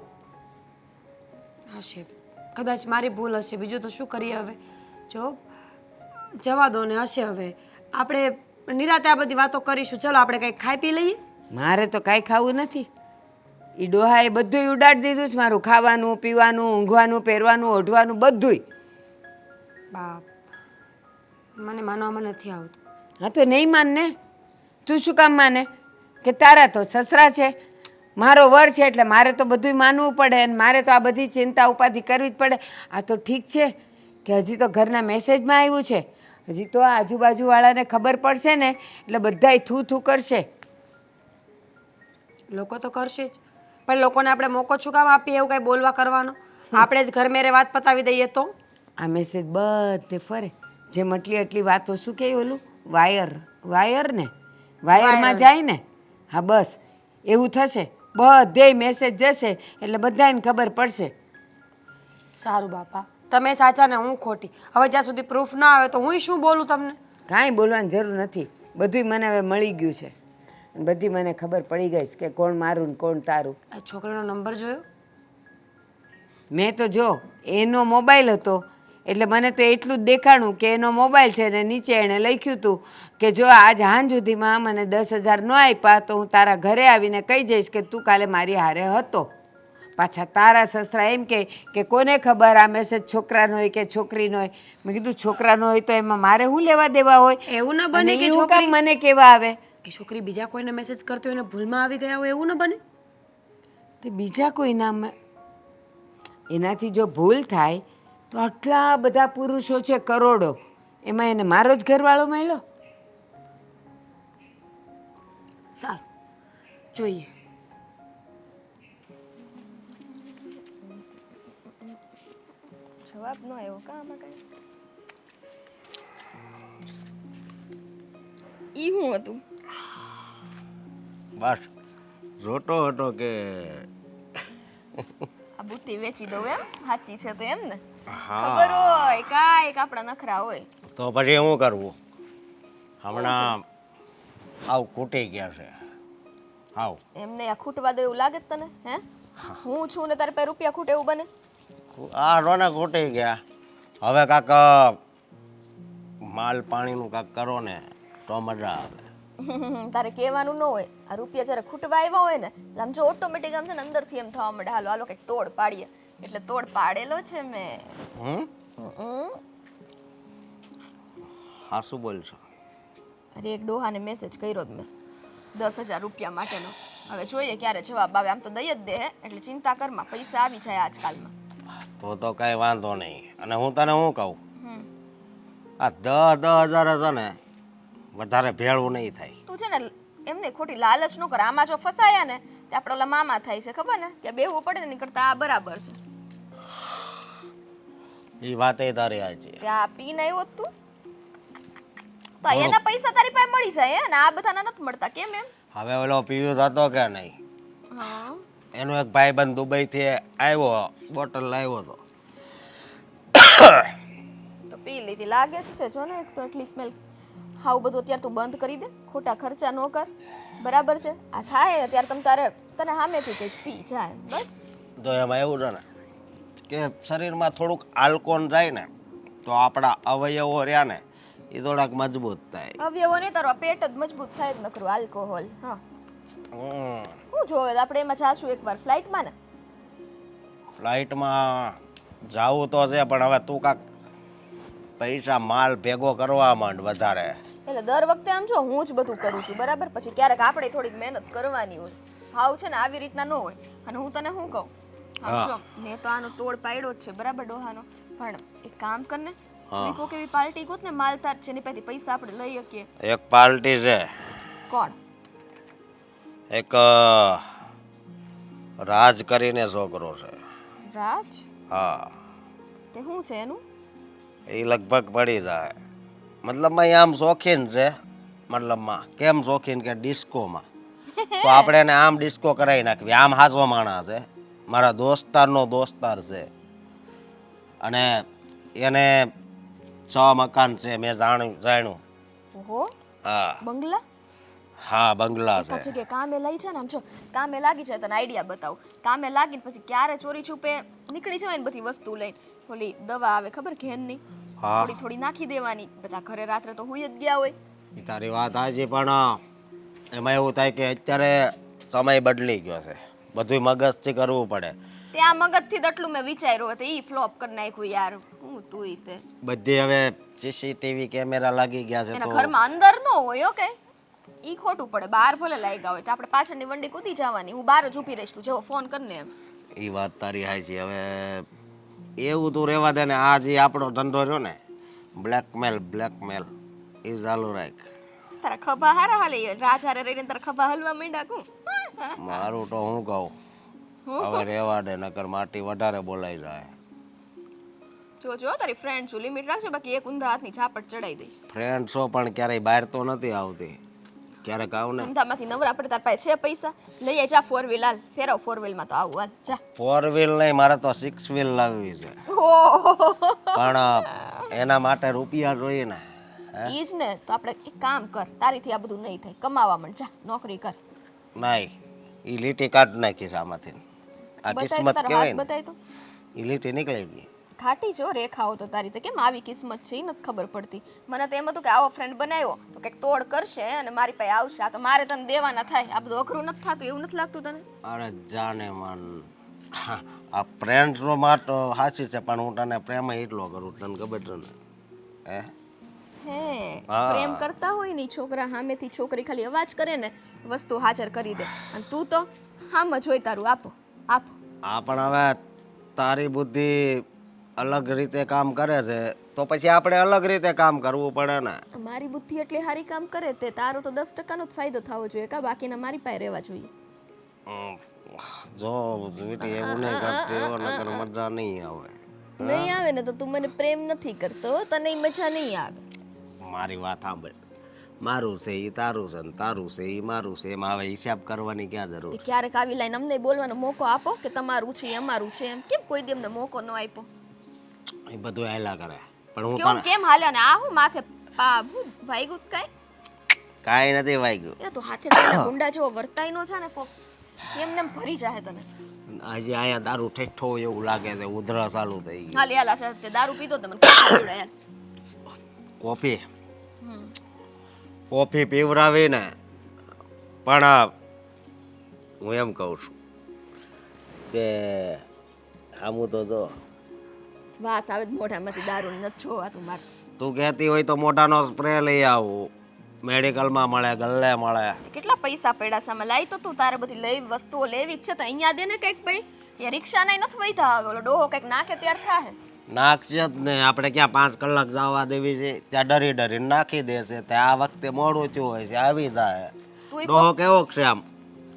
હશે, કદાચ મારી ભૂલ હશે, બીજું તો શું કરીએ હવે. જો જવા દો ને હશે હવે. આપણે નિરાતે આ બધી વાતો કરીશું. ચલો આપણે કંઈક ખાઈ પી લઈએ. મારે તો કાંઈ ખાવું નથી. એ ડોહાએ બધુંય ઉડાડી દીધું છે મારું, ખાવાનું પીવાનું ઊંઘવાનું પહેરવાનું ઓઢવાનું બધુંય. બાપ, મને માનવામાં નથી આવતું. હા તો નહીં માન ને. તું શું કામ માને? કે તારા તો સસરા છે, મારો વર છે એટલે મારે તો બધુંય માનવું પડે અને મારે તો આ બધી ચિંતા ઉપાધિ કરવી જ પડે. આ તો ઠીક છે કે હજી તો ઘરના મેસેજમાં આવ્યું છે, હજી તો આ આજુબાજુવાળાને ખબર પડશે ને એટલે બધાય થૂ થૂ કરશે. લોકો તો કરશે જ, પણ લોકોને આપણે મોકો શું કામ આપીએ એવું કાંઈ બોલવા કરવાનો? આપણે જ ઘર મેરે વાત પતાવી દઈએ તો? આ મેસેજ બધે ફરે. જેમ એટલી વાતો શું કહે ઓલું વાયર ને વાયરમાં જાય ને, હા બસ એવું થશે. બધે મેસેજ જશે એટલે બધાને ખબર પડશે. સારું બાપા, તમે સાચા ને હું ખોટી. હવે જ્યાં સુધી પ્રૂફ ના આવે તો હું શું બોલું તમને? કાંઈ બોલવાની જરૂર નથી. બધુંય મને હવે મળી ગયું છે. બધી મને ખબર પડી ગઈ છે કે કોણ મારું ને કોણ તારું. આ છોકરીનો નંબર જોયો? મેં તો જો એનો મોબાઈલ હતો એટલે મને તો એટલું જ દેખાણું કે એનો મોબાઈલ છે ને નીચે એણે લખ્યું હતું કે જો આજ હાંજ સુધીમાં મને 10,000 ન આપ્યા તો હું તારા ઘરે આવીને કહી જઈશ કે તું કાલે મારી હારે હતો. પાછા તારા સસરા એમ કે કોને ખબર આ મેસેજ છોકરાનો હોય કે છોકરીનો હોય. મેં કીધું છોકરાનો હોય તો એમાં મારે શું લેવા દેવા હોય? એવું ના બને અને કે ઈ હું છોકરી કામ મને કેવા આવે? એ છોકરી બીજા કોઈને મેસેજ કરતી હોય ને ભૂલમાં આવી ગયા હોય એવું ના બને? તે બીજા કોઈ નામ એનાથી જો ભૂલ થાય તો આટલા બધા પુરુષો છે કરોડો, એમાં એને મારો જ ઘરવાળો મળ્યો. સારું, જોઈએ. જવાબ ન આવ્યો કા આમાં કઈ? ઈ શું હતું? બસ જોતો હતો કે આ બુટ્ટી વેચી દઉં એમ? સાચી છે તો એમ ને? હા ખબર હોય કાંઈક આપણા નખરા હોય. તો પછી શું કરવું? હમણાં આવ ખૂટી ગયા છે. આવ એમને આ ખૂટવા દો એવું લાગે છે તને? હે હું છું ને તારે પાસે રૂપિયા ખૂટે એવું બને? આ રોને ખૂટી ગયા. હવે કાંક માલ પાણીનું કાંક કરો ને તો મજા આવે. તારે કહેવાનું ન હોય. આ રૂપિયા જ્યારે ખૂટવા આવ્યા હોય ને એટલે આમ જો ઓટોમેટિક આમ છે ને અંદરથી એમ થવા માંડે હાલો હાલો કંઈક તોડ પાડીએ. એટલે તોડ પાડેલો છે મેં. હા શું બોલશો? અરે એક ડોહાને મેસેજ કર્યો જ મેં 10,000 રૂપિયા માટેનો. હવે જોઈએ ક્યારે જવાબ આવે. આમ તો દઈ જ દે હે એટલે ચિંતા કરમાં, પૈસા આવી જાય આજકાલમાં. તો કાંઈ વાંધો નહીં. અને હું તને શું કહું, હમ આ 10,000 છે ને વધારે ભેળું નહીં થાય. તું છે ને એમને ખોટી લાલચ ન કર. આમાં જો ફસાયા ને તે આપણે ઓલા મામા થાય છે ખબર ને, ત્યાં બેહવું પડે ને નીકળતા આ બરાબર છે. એ વાતે તારી હાચી. ત્યાં પીને આવ્યો તું તો એના પૈસા તારી પાસે મળી જાય હે ને આ બધાના નથી મળતા કેમ એમ? હવે ઓલો પીવું થતો કે નહીં? હા એનો એક ભાઈબંધ દુબઈથી આવ્યો, બોટલ લાવ્યો હતો. તો પી લીધી લાગે જ છે. જો ને એક તો એટલી સ્મેલ. હાવ બધું અત્યારે તું બંધ કરી દે, ખોટા ખર્ચા ન કર, બરાબર છે? આ થાય ત્યારે તને સામેથી કંઈક પી જાય બસ. તો એમાં એવું છે ને કે શરીરમાં થોડુંક આલ્કોહોલ જાય ને તો આપણા અવયવો રહ્યા ને એ થોડાક મજબૂત થાય. અવયવો નહીં તારો પેટ જ મજબૂત થાય જ નકરું આલ્કોહોલ. હા શું જોવે આપણે એમાં જાશું એકવાર ફ્લાઇટમાં ને? ફ્લાઇટમાં જાવું તો છે પણ હવે તું કાંક પૈસા માલ ભેગો કરવા માંડ વધારે. એટલે દર વખતે આમ જો હું જ બધું કરું છું બરાબર, પછી ક્યારેક આપણે થોડીક મહેનત કરવાની હોય. હાવ છે ને આવી રીતના ન હોય. અને હું તને શું કહું, આમ જો મેં તો આનો તોડ પાડ્યો જ છે બરાબર ડોહાનો, પણ એક કામ કર ને કોક એવી પાર્ટી ગોત ને માલતાર છે એની પાસેથી પૈસા આપણે લઈ શકીએ. એક પાર્ટી છે. કોણ? એક રાજ કરીને છોકરો છે. રાજ? હા તે શું છે એનું? એ લગભગ પડી જાય. મતલબમાં એ આમ શોખીન છે. મતલબમાં કેમ શોખીન કે ડિસ્કોમાં. તો આપણે એને આમ ડિસ્કો કરાવી નાખવી. આમ હાચો માણસ છે, મારા દોસ્તારનો દોસ્તાર છે. અને એને 6 મકાન છે મેં જાણ્યું. ઓહો હા બંગલા? હા બંગલા એક છે. જગ્યાએ કામે લઈ છે ને આમ જો કામે લાગી જાય તને આઈડિયા બતાવું. કામે લાગીને પછી ક્યારે ચોરી છુપે નીકળી જવાય ને બધી વસ્તુ લઈને. ઓલી દવા આવે ખબર ઘેનની, હા. થોડી થોડી નાખી દેવાની. બધા ઘરે રાત્રે તો હુઈ જ ગયા હોય. ઈ તારી વાત સાચી પણ એમાં એવું થાય કે અત્યારે સમય બદલી ગયો છે, બધું મગજથી કરવું પડે. તે આ મગજથી જ આટલું મેં વિચાર્યું હતું ઈ ફ્લોપ કરી નાખ્યું યાર. હું તું તે બધી હવે સીસીટીવી કેમેરા લાગી ગયા છે એના તો ઘરમાં અંદર ન હોય ઓકે ઈ ખોટું પડે. બહાર ભલે લાગ્યા હોય તો આપણે પાછળની વંડી કૂદી જવાની. હું બહાર જ ઊભી રહીશ, તું જેવો ફોન કરને એમ. એ વાત તારી સાચી. હવે એવું તું રહેવા દે ને, આ જે આપણો ધંધો રહ્યો ને બ્લેકમેલ એ ચાલુ રાખ. તારા ખભા હારા હાલે રાજ હારે રહીને તારા ખભા હલવા માંડ્યા કું. મારું તો હું કહું હવે રહેવા દે, નકર માટી વધારે બોલાઈ જાય. જો જો તારી ફ્રેન્ડ છું, લિમિટ રાખશે, બાકી એક ઊંધા હાથની ઝાપટ ચડાઈ દઈશ. ફ્રેન્ડ્સો પણ ક્યારેય બહાર તો નથી આવતી, ક્યારેક આવ ને. ઊંધામાંથી નવરા પડે તાર પાસે છે પૈસા લઈ આય જા. 4 વ્હીલ હાલ ફેરવ. 4 વ્હીલમાં તો આવું હાલ જા. 4 વ્હીલ નહીં, મારે તો 6 વ્હીલ લાવવી છે, ઓહો પણ એના માટે રૂપિયા જોઈએ ને. ઈ જ ને. તો આપણે એક કામ કર, તારીથી આ બધું નહીં થાય. કમાવા માંડ, જા નોકરી કર. નહીં, એ લીટી કાઢ નાખીશ આમાંથી. આ બતાય તો કિસ્મત તારા હાથ કહેવાય ને, બતાય તો. એ લીટી નીકળી ગઈ. ઘાટી જો રેખાઓ તો તારી તો કેમ આવી કિસ્મત છે ઈ નથી ખબર પડતી. મને તો એમ હતું કે આવો ફ્રેન્ડ બનાવ્યો તો કંઈક તોડ કરશે અને મારી પાસે આવશે. આ તો મારે તને દેવાના થાય. આ બધું અઘરું નથી થતું એવું નથી લાગતું તને? અરે જાને મન, આ ફ્રેન્ડ્સનો માટે સાચી છે, પણ હું તને પ્રેમ એટલો કરું, તને ખબર છે ને. હે હે હા. પ્રેમ કરતા હોય ને ઈ છોકરા સામેથી છોકરી ખાલી અવાજ કરે ને વસ્તુ હાજર કરી દે. અને તું તો હામ જ હોય તારું આપો આપો. આ પણ હવે તારી બુદ્ધિ અલગ રીતે કામ કરે છે તો પછી આપણે અલગ રીતે કામ કરવું પડે ને. મારી બુદ્ધિ એટલી સારી કામ કરે તે તારો તો 10% નો જ ફાયદો થવો જોઈએ કા? બાકીના મારી પાસે રહેવા જોઈએ. હમ, જો સ્વીટી એવું નહીં કરતી હો, નકર મજા નહીં આવે. નહીં આવે ને તો તું મને પ્રેમ નથી કરતો, તને મજા નહીં આવે. મારી વાત સાંભળ, મારું છે એ તારું છે, ને તારું છે એ મારું છે, એમાં હવે હિસાબ કરવાની ક્યાં જરૂર એ છે? ક્યારેક આવી લાઈન અમને બોલવાનો મોકો આપો કે તમારું છે એ અમારું છે એમ. કેમ કોઈ દી અમને મોકો ન આપ્યો? એ બધું હેલા કરે, પણ હું કેમ તને કેમ હાલ્યા ને આ હું માથે હું ભાઈગું કાંઈ? કાંઈ નથી વાગ્યું. એ તો હાથે પેલા ગુંડા જેવો વર્તાઈ નો છે ને કોક એમને એમ ભરી જાય તને. આજે અહીંયા દારૂ ઠેઠો એવું લાગે છે, ઉધરા ચાલુ થઈ ગઈ. હાલ હાલ આ તે દારૂ પીધો તો મને કોફી પીવડાય હાલ. કોફી હમ. કોફી પીવડાવી ને, પણ હું એમ કહું છું કે આમું તો જો વાસ આવે જ મોઢામાંથી દારૂ નથી જોવાતું મારે. તું કહેતી હોય તો મોઢાનો સ્પ્રે લઈ આવું, મેડિકલમાં મળે, ગલ્લે મળે. કેટલા પૈસા પડ્યા છે આમાં? લાઈ તો તું તારે બધી લઈ વસ્તુઓ લેવી જ છે તો અહીંયા દે ને કંઈક ભાઈ. એ રિક્ષા નહીં નથી વૈધા આવે ઓલો ડોહો કંઈક નાખે ત્યાર થાય. નાખશે જ ને, આપણે ક્યાં 5 કલાક જવા દેવી છે? ત્યાં ડરી ડરીને નાખી દેશે. તે આ વખતે મોડું થયું હોય છે, આવી જાય. તું ડોહો કેવો છે આમ?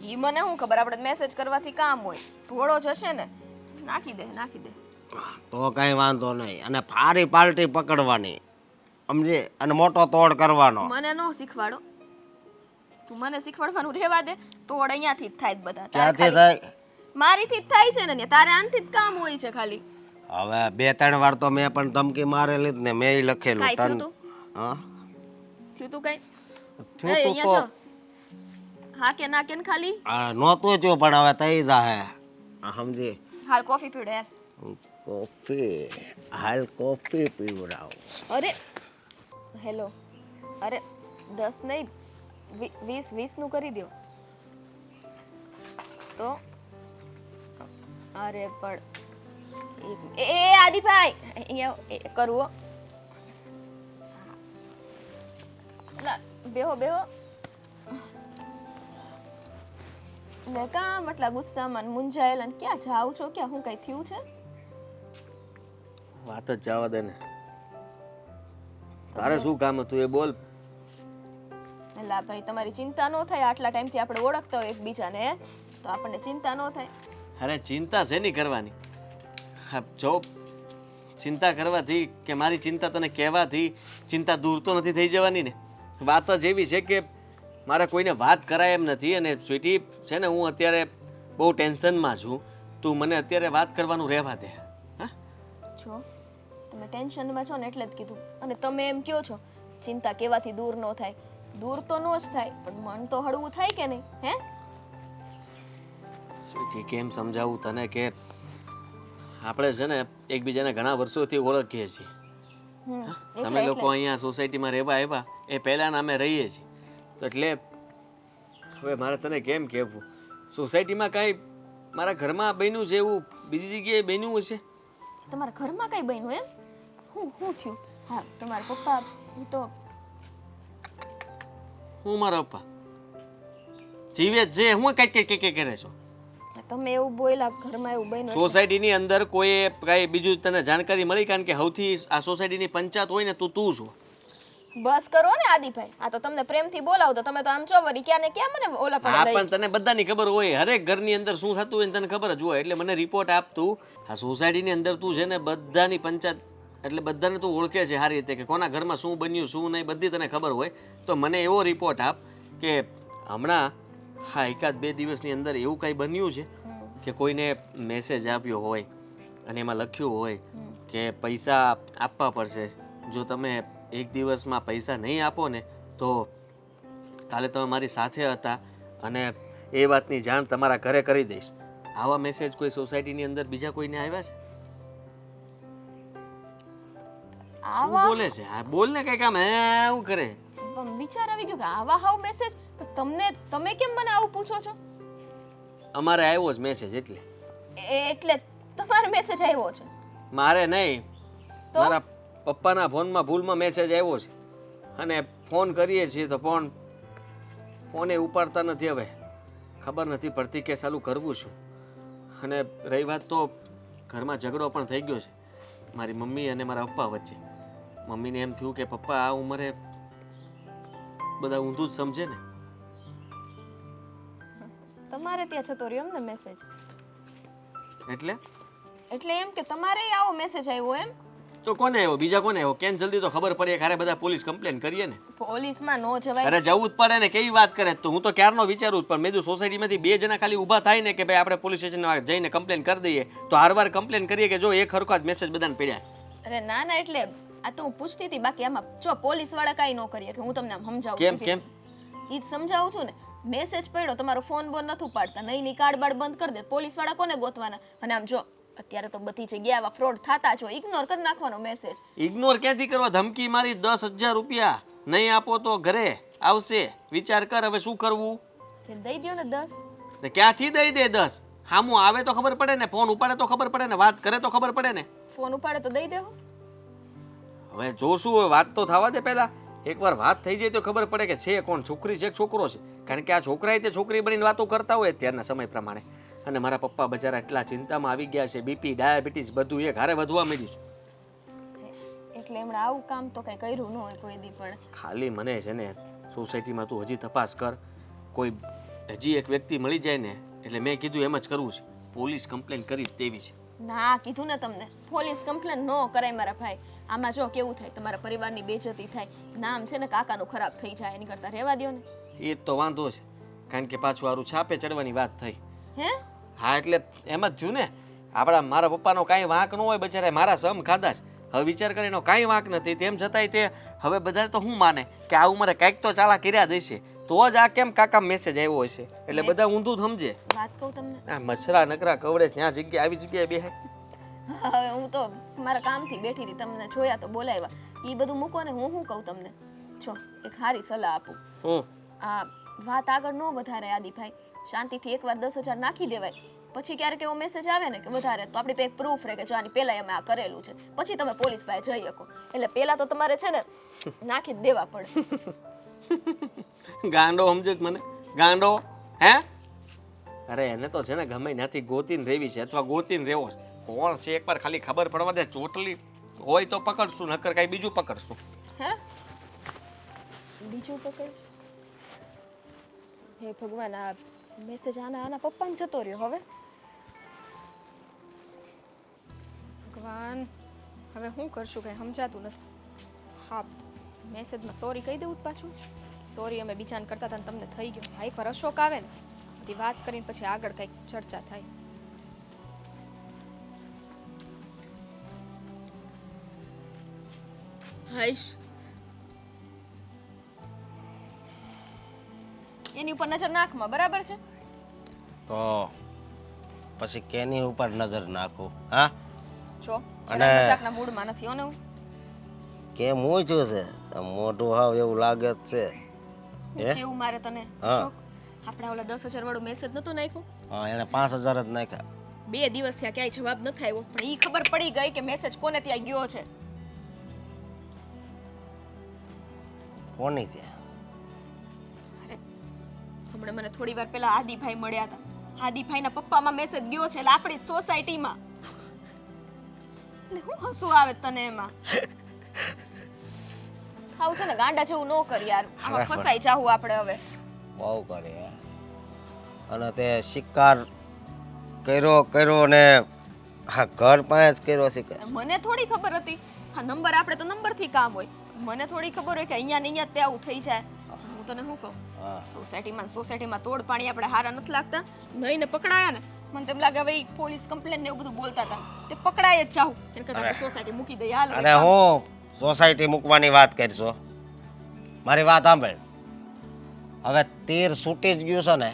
ઈ મને શું ખબર? આપણે મેસેજ કરવાથી કામ હોય. ભોળો જશે ને નાખી દે નાખી દે. તો કઈ વાંધો નહીં. અને ફારી પાલટી પકડવાની સમજે, અને મોટો તોડ કરવાનો. મને ન શીખવાડો. તું મને શીખવાડવાનું રહેવા દે. તોડ અહીંયાથી જ થાય જ બધા. તારે ક્યાંથી ખાલી થાય? મારીથી જ થાય છે ને ને તારે આનથી જ કામ હોય છે ખાલી. હવે 2-3 વાર તો મેં પણ ધમકી મારેલી જ ને, મેં લખેલું. કાંઈ થયું તું? હા થયું તું કઈ? થયું એ તું અહીંયા તો જો. હા કે ના કે ને ખાલી નહોતું થયું, પણ હવે થઈ જાહે. સમજી? હાલ કોફી પીવડે યાર. કોફી હાલ કોફી પીવડાવ. અરે હેલો. અરે 10 નહીં 20 નું કરી દો તો. અરે પણ એ આદિભાઈ અહીંયા કરવો. બેહો બેહો. ને કામ આટલા ગુસ્સામાં ને મૂંઝાયેલા ને ક્યાં જાવ છો? ક્યાં હું કઈ થયું છે? વાત જ જવા દે ને. તારે શું કામ હતું એ બોલ. એલા ભાઈ તમારી ચિંતા ન થાય. આટલા ટાઈમથી આપણે ઓળખતા હોય એકબીજાને તો આપણને ચિંતા ન થાય. અરે ચિંતા શેની કરવાની? હા જો ચિંતા કરવાથી કે મારી ચિંતા તને કહેવાથી ચિંતા દૂર તો નથી થઈ જવાની ને. વાત જ એવી છે કે મારે કોઈને વાત કરાય એમ નથી. અને સ્વીટી છે ને, હું અત્યારે બહુ ટેન્શનમાં છું. તું મને અત્યારે વાત કરવાનું રહેવા દે. હા છો તમે ટેન્શનમાં છો ને એટલે જ કીધું. અને તમે એમ કહો છો ચિંતા કેવાથી દૂર ન થાય. દૂર તો ન જ થાય પણ મન તો હળવું થાય કે નહીં? હે સ્વીટી કેમ સમજાવું તને કે આપણે છે ને એકબીજાને ઘણા વર્ષોથી ઓળખીએ છીએ, તમે લોકો અહીંયા સોસાયટીમાં રહેવા આવ્યા એ પહેલાંના અમે રહીએ છીએ તો એટલે હવે મારે તને કેમ કહેવું સોસાયટીમાં કાંઈ મારા ઘરમાં બન્યું છે એવું બીજી જગ્યાએ બન્યું હશે તમારા ઘરમાં કઈ બન્યું એમ હું થયું હા તમારા પપ્પા ઈ તો હું મારા પપ્પા જીવે જ છે હું કઈ કરે છો તમે એવું બોલ્યા ઘરમાં એવું બન્યું સોસાયટીની અંદર કોઈ કાંઈ બીજું તને જાણકારી મળી કારણ કે સૌથી આ સોસાયટીની પંચાયત હોય ને તું છો બસ કરો ને આદિભાઈ આ તો તમને પ્રેમથી બોલાવતો તમે તો આમ છો વરી ક્યાં ને ક્યાં મને ઓલા હા પડે પણ તને બધાની ખબર હોય હરેક ઘરની અંદર શું થતું હોય ને તને ખબર જ હોય એટલે મને રિપોર્ટ આપતું આ સોસાયટીની અંદર તું છે ને બધાની પંચાયત એટલે બધાને તું ઓળખે છે સારી રીતે કે કોના ઘરમાં શું બન્યું શું નહીં બધી તને ખબર હોય તો મને એવો રિપોર્ટ આપ કે હમણાં હા એકાદ 2 દિવસની અંદર એવું કંઈ બન્યું છે કે કોઈને મેસેજ આપ્યો હોય અને એમાં લખ્યું હોય કે પૈસા આપવા પડશે જો તમે 1 દિવસમાં પૈસા નહીં આપો ને તો કાલે તમે મારી સાથે હતા અને એ વાતની જાણ તમારા ઘરે કરી દઈશ આવા મેસેજ કોઈ સોસાયટીની અંદર બીજા કોઈને આવ્યા છે શું બોલે છે આ બોલ ને કઈક આમ એવું કરે વિચાર આવી ગયો કે આવા હાવ મેસેજ તમે કેમ મને આવું પૂછો છો અમારે આવ્યો જ મેસેજ એટલે તમારો મેસેજ આવ્યો છે મારે નહીં મારા પપ્પાના ફોનમાં ભૂલમાં મેસેજ આવ્યો છે અને ફોન કરીએ છીએ તો ફોને ઉપાડતા નથી હવે ખબર નથી પડતી કે ચાલુ કરવું છું અને રહી વાત તો ઘરમાં ઝઘડો પણ થઈ ગયો છે મારી મમ્મી અને મારા પપ્પા વચ્ચે મમ્મીને એમ થયું કે પપ્પા આ ઉંમરે બધા ઊંધું જ સમજે ને તમારે ત્યાં જતો રહ્યો એમ ને મેસેજ એટલે એમ કે તમારે આવો મેસેજ આવ્યો એમ તો કોને આવ્યો બીજા કોને આવ્યો કેમ જલ્દી તો ખબર પડે ખારે બધા પોલીસ કમ્પ્લેન કરીએ ને પોલીસમાં નો જવાય અરે જવું જ પડે ને કેવી વાત કરે તો હું તો ક્યારનો વિચારું પણ મેં સોસાયટીમાંથી 2 જણા ખાલી ઊભા થાય ને કે ભાઈ આપણે પોલીસ સ્ટેશનમાં જઈને કમ્પ્લેન કરી દઈએ તો હારવાર કમ્પ્લેન કરીએ કે જો એક હરખો જ મેસેજ બધાને પડ્યા અરે ના એટલે આ તો હું પૂછતી હતી બાકી આમાં જો પોલીસ વાળા કાઈ ન કરીએ કે હું તમને આમ સમજાવું કેમ ઈ જ સમજાવું છું ને મેસેજ પડ્યો તમારો ફોન બોન નથી ઉપાડતા નહીં કાર્ડ બાર્ડ બંધ કરી દે પોલીસ વાળા કોને ગોતવાના અને આમ જો અત્યારે તો બધી જગ્યાએ આવા ફ્રોડ થતા છો ઇગ્નોર કરી નાખવાનો મેસેજ ઇગ્નોર ક્યાંથી કરવા ધમકી મારી 10,000 રૂપિયા નહીં આપો તો ઘરે આવશે વિચાર કર હવે શું કરવું કે દઈ દ્યો ને 10 ને ક્યાંથી દઈ દે 10 હામું આવે તો ખબર પડે ને ફોન ઉપાડે તો ખબર પડે ને વાત કરે તો ખબર પડે ને ફોન ઉપાડે તો દઈ દેવો હવે જોશું હવે વાત તો થવા દે પહેલા એકવાર વાત થઈ જાય તો ખબર પડે કે છે કોણ છોકરી છે કે છોકરો છે કારણ કે આ છોકરાએ તે છોકરી બનીને વાતો કરતા હોય અત્યારના સમય પ્રમાણે અને મારા પપ્પા બચારા એટલા ચિંતામાં આવી ગયા છે બીપી ડાયાબિટીસ બધું એક હારે વધવા માંડ્યું છે એટલે એમણે આવું કામ તો કઈ કર્યું ન હોય કોઈ દી પણ ખાલી મને છે ને સોસાયટીમાં તું હજી તપાસ કર કોઈ હજી એક વ્યક્તિ મળી જાય ને એટલે મેં કીધું એમ જ કરવું છે પોલીસ કમ્પ્લેન કરી દેવી છે ના કીધું ને તમને પોલીસ કમ્પ્લેન ન કરાય મારા ભાઈ આમાં જો કેવું થાય તમારા પરિવારની બેઇજ્જતી થાય નામ છે ને કાકાનું ખરાબ થઈ જાય એની કરતા રહેવા દ્યો ને એ જ તો વાંધો છે કારણ કે પાછું હારું છાપે ચડવાની વાત થઈ હે હા એટલે એમ જ થયું ને આપણા મારા પપ્પાનો કાંઈ વાંક ન હોય બચારા મારા સમ ખાધા છે હવે વિચાર કરે એનો કાંઈ વાંક નથી તેમ છતાંય તે હવે બધાને તો શું માને કે આ ઉંમરે કાંઈક તો ચાલા કર્યા દેશે તો જ આ કેમ કાકા મેસેજ આવ્યો હશે એટલે બધા ઊંધું સમજે વાત કહું તમને આ મચ્છરા નકરા કવડે ત્યાં જગ્યા આવી જગ્યાએ બેહે હવે હું તો મારા કામથી બેઠી હતી તમને જોયા તો બોલાવ્યા એ બધું મૂકો ને હું શું કહું તમને જો એક સારી સલાહ આપું આ વાત આગળ ન વધારે આદિભાઈ શાંતિથી એકવાર 10,000 નાખી દેવાય પછી ક્યારેક એવો મેસેજ આવે ને કે વધારે તો આપણી પાસે એક પ્રૂફ રહે કે જો આની પહેલા અમે આ કરેલું છે પછી તમે પોલીસ પાસે જઈ શકો એટલે પહેલા તો તમારે છે ને નાખી જ દેવા પડે ગાંડો સમજે જ મને ગાંડો હે અરે એને તો છે ને ગમે ત્યાંથી ગોતીને રહેવી છે અથવા ગોતીને રહેવો છે કોણ છે એકવાર ખાલી ખબર પડવા દે ચોટલી હોય તો પકડશું નકર કાંઈ બીજું પકડશું હે બીજું પકડ હે ભગવાન આ મેસેજ આના પપ્પાને જતો રહ્યો હવે ભગવાન હવે હું કરશું કઈ સમજાતું નથી હા મેસેજમાં સોરી કહી દેવું પાછું સોરી અમે બીજાને કરતા હતા તમને થઈ ગયું હા એકવાર અશોક આવે ને બધી વાત કરીને પછી આગળ કંઈક ચર્ચા થાય હાઈશ એની ઉપર નજર નાખમાં બરાબર છે તો પછી કેની ઉપર નજર નાખું હા જો અને- મજાકના મૂડમાં નથી હો ને હું કેમ હું છું છે આમ મોઢું હાવ એવું લાગે જ છે હે? કેવું મારે તને હા. અશોક, આપણે ઓલા 10,000 વાળો મેસેજ નતો નાખ્યો? હા એને 5,000 જ નાખ્યા 2 દિવસ થયા ક્યાંય જવાબ નથી આવ્યો, પણ ઈ ખબર પડી ગઈ કે મેસેજ કોને ત્યાં ગયો છે. કોની ત્યાં અરે, હમણાં મને થોડી વાર પહેલા આદિભાઈ મળ્યા હતા. આદિભાઈના પપ્પામાં મેસેજ ગયો છે, એટલે આપણી જ સોસાયટીમાં. એટલે હું હસવું આવે તને એમાં? આવું છે ને ગાંડા જેવું ન કર યાર, આમાં ફસાઈ જાવું આપણે હવે. બહુ કરે હે. અને તે શિકાર કર્યો ને હા ઘર પાસે જ કર્યો શિકાર મને થોડી ખબર હતી. હા નંબર આપણે તો નંબરથી કામ હોય, મને થોડી ખબર હોય કે અહીંયા ને અહીંયા જ તે આવું થઈ જાય. હું તને શું કહું, હા સોસાયટીમાં તોડ પાણી આપણે હારા નથી લાગતા. નહીં ને પકડાયા ને મને તેમ લાગે હવે ઈ પોલીસ કમ્પ્લેન ને એવું બધું બોલતા હતા, તે પકડાય જ જાવ એટલે કદાચ આપણે સોસાયટી મૂકી દઈએ. હાલ અરે હું સોસાયટી મૂકવાની વાત કરશો મારી વાત સાંભળ હવે તીર છૂટી જ ગયું છે ને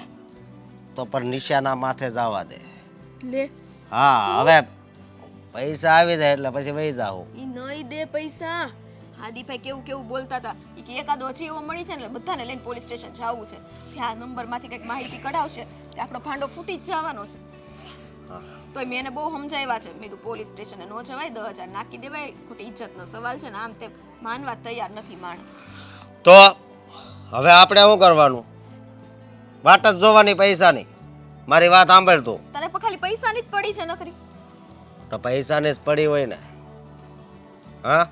તો પણ નિશાના માથે જવા દે લે હા હવે પૈસા આવી જાય એટલે પછી વહી જાવ ઈ નહીં દે પૈસા. હાદીભાઈ કેવું કેવું બોલતા હતા ઈ કે એકાદો હજી એવો મળી છે ને એટલે બધાને લઈને પોલીસ સ્ટેશન જવું છે, ત્યાં નંબરમાંથી કંઈક માહિતી કઢાવશે કે આપણો ભાંડો ફૂટી જ જવાનો છે. તોય મેં એને બહુ સમજાવ્યા છે, મેં કીધું પોલીસ સ્ટેશને ન જવાય, 10,000 નાખી દેવાય, ખોટી ઇજ્જતનો સવાલ છે ને આમ તેમ. માનવા તૈયાર નથી માણસ. તો હવે આપણે શું કરવાનું વાટ જ જોવાની પૈસાની મારી વાત સાંભળ તું તને પણ ખાલી પૈસાની જ પડી છે નકરી. તો પૈસાની જ પડી હોય ને હા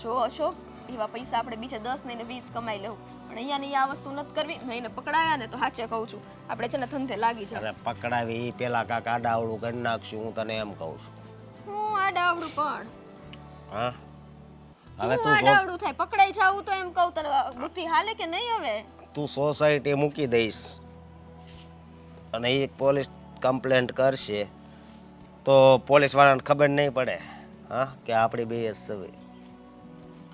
જો અશોક, એવા પૈસા આપણે બીજે 10 નહીં ને 20 કમાઈ લેવું, પણ અહીંયાની આ વસ્તુ નથી કરવી. નહીં ને પકડાયા ને તો સાચે કહું છું આપણે છે ને ધંધે લાગી જાય. અરે પકડાવી ઈ પેલા કાક આડાવડું કરી નાખશું હું તને એમ કહું છું હું આડાવડું પણ હા હવે હું તું આડાવડું થાય પકડાઈ જાવું તો એમ કહું તને બુદ્ધિ હાલે કે નહીં હવે? તું સોસાયટી મૂકી દઈશ અને એ પોલીસ કમ્પ્લેન્ટ કરશે તો પોલીસ વાળાને ખબર નહીં પડે હા કે આપણી બે જ સવે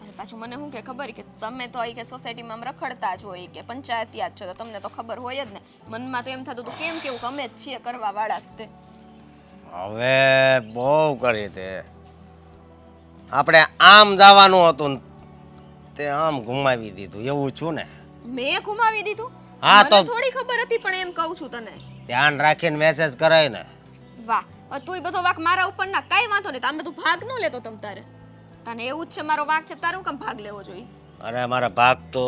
અને પાછું મને શું કે ખબર કે તમે તો કે સોસાયટીમાં આમ રખડતા જ હોય કે પંચાયતિયા જ છો, તો તમને તો ખબર હોય જ ને. મનમાં તો એમ થતું હતું કેમ કેવું કે અમે જ છીએ કરવા વાળા તે. હવે બહુ કરી તે આપણે આમ જવાનું હતું ને તે આમ ઘુમાવી દીધું એવું છું ને. મેં ઘુમાવી દીધું? હા, મને તો- થોડી ખબર હતી, પણ એમ કહું છું તને. ધ્યાન રાખીને મેસેજ કરાય ને વાહ, હવે તુંય બધો વાંક મારા ઉપર ના, કાંઈ વાંધો નહીં. તમે તું ભાગ ન લેતો તમ તારે. તને એવું જ છે મારો વાંક છે, તારે હું કેમ ભાગ લેવો જોઈએ? અરે મારા ભાગ તો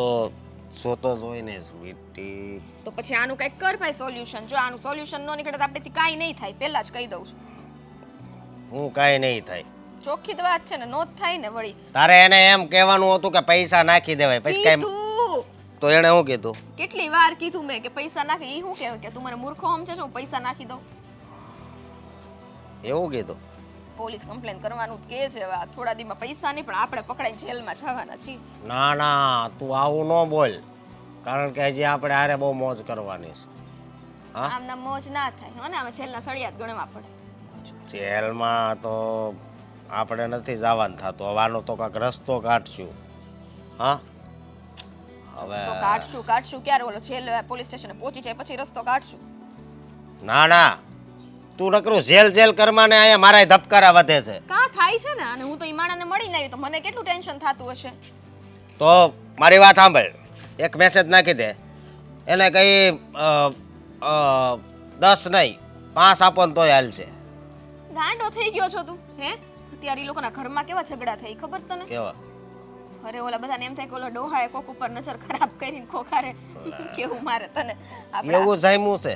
સોતો જ હોય ને સ્વીટી તો પછી આનું કંઈક કર ભાઈ સોલ્યુશન. જો આનું સોલ્યુશન ન નીકળે તો આપણેથી કાંઈ નહીં થાય, પહેલા જ કહી દઉં છું. હું કાંઈ નહીં થાય ચોખ્ખી જ વાત છે ને, નો જ થાય ને વળી. તારે એને એમ કહેવાનું હતું કે પૈસા નાખી દેવાય પછી કાંઈ કીધું તો એણે શું કીધું કેટલી વાર કીધું મેં કે પૈસા નાખી. ઈ શું કહેવાય કે તું મને મૂર્ખો સમજે છે, હું પૈસા નાખી દઉં? એવું કીધું પોલીસ કમ્પ્લેન કરવાનું જ કે છે. હવે આ થોડા દીમાં પૈસા નહીં પણ આપણે પકડાઈને જેલમાં જવાના છીએ. ના ના તું આવું ન બોલ કારણ કે હજી આપણે હારે બહુ મોજ કરવાની છે હા આમના મોજ ના થાય અને આમાં જેલના સળિયા જ ગણવા પડે. જેલમાં તો આપણે નથી જવાનું થતું હવે આનો તો કાંઈક રસ્તો કાઢશું હા હવે તો કાઢશું ક્યારે? ઓલો જેલ પોલીસ સ્ટેશને પહોંચી જાય પછી રસ્તો કાઢશું. ના ના તું નકરું જેલ કરવાને અહીંયા મારા ધબકારા વધે છે કાં થાય છે ને, અને હું તો ઈ માણાને મળીને આવી તો મને કેટલું ટેન્શન થતું હશે. તો મારી વાત સાંભળ એક મેસેજ નાખી દે એને કઈ 10 નહીં 5 આપો ને તોય હાલશે ગાંડો થઈ ગયો છો તું હે? અત્યારે ઈ લોકોના ઘરમાં કેવા ઝઘડા થઈ ખબર તને? કેવા અરે ઓલા બધાને એમ થાય કે ઓલો ડોહાએ કોક ઉપર નજર ખરાબ કરીને ખોખારે કેવું મારે તને આપણા એવું જામ્યું છે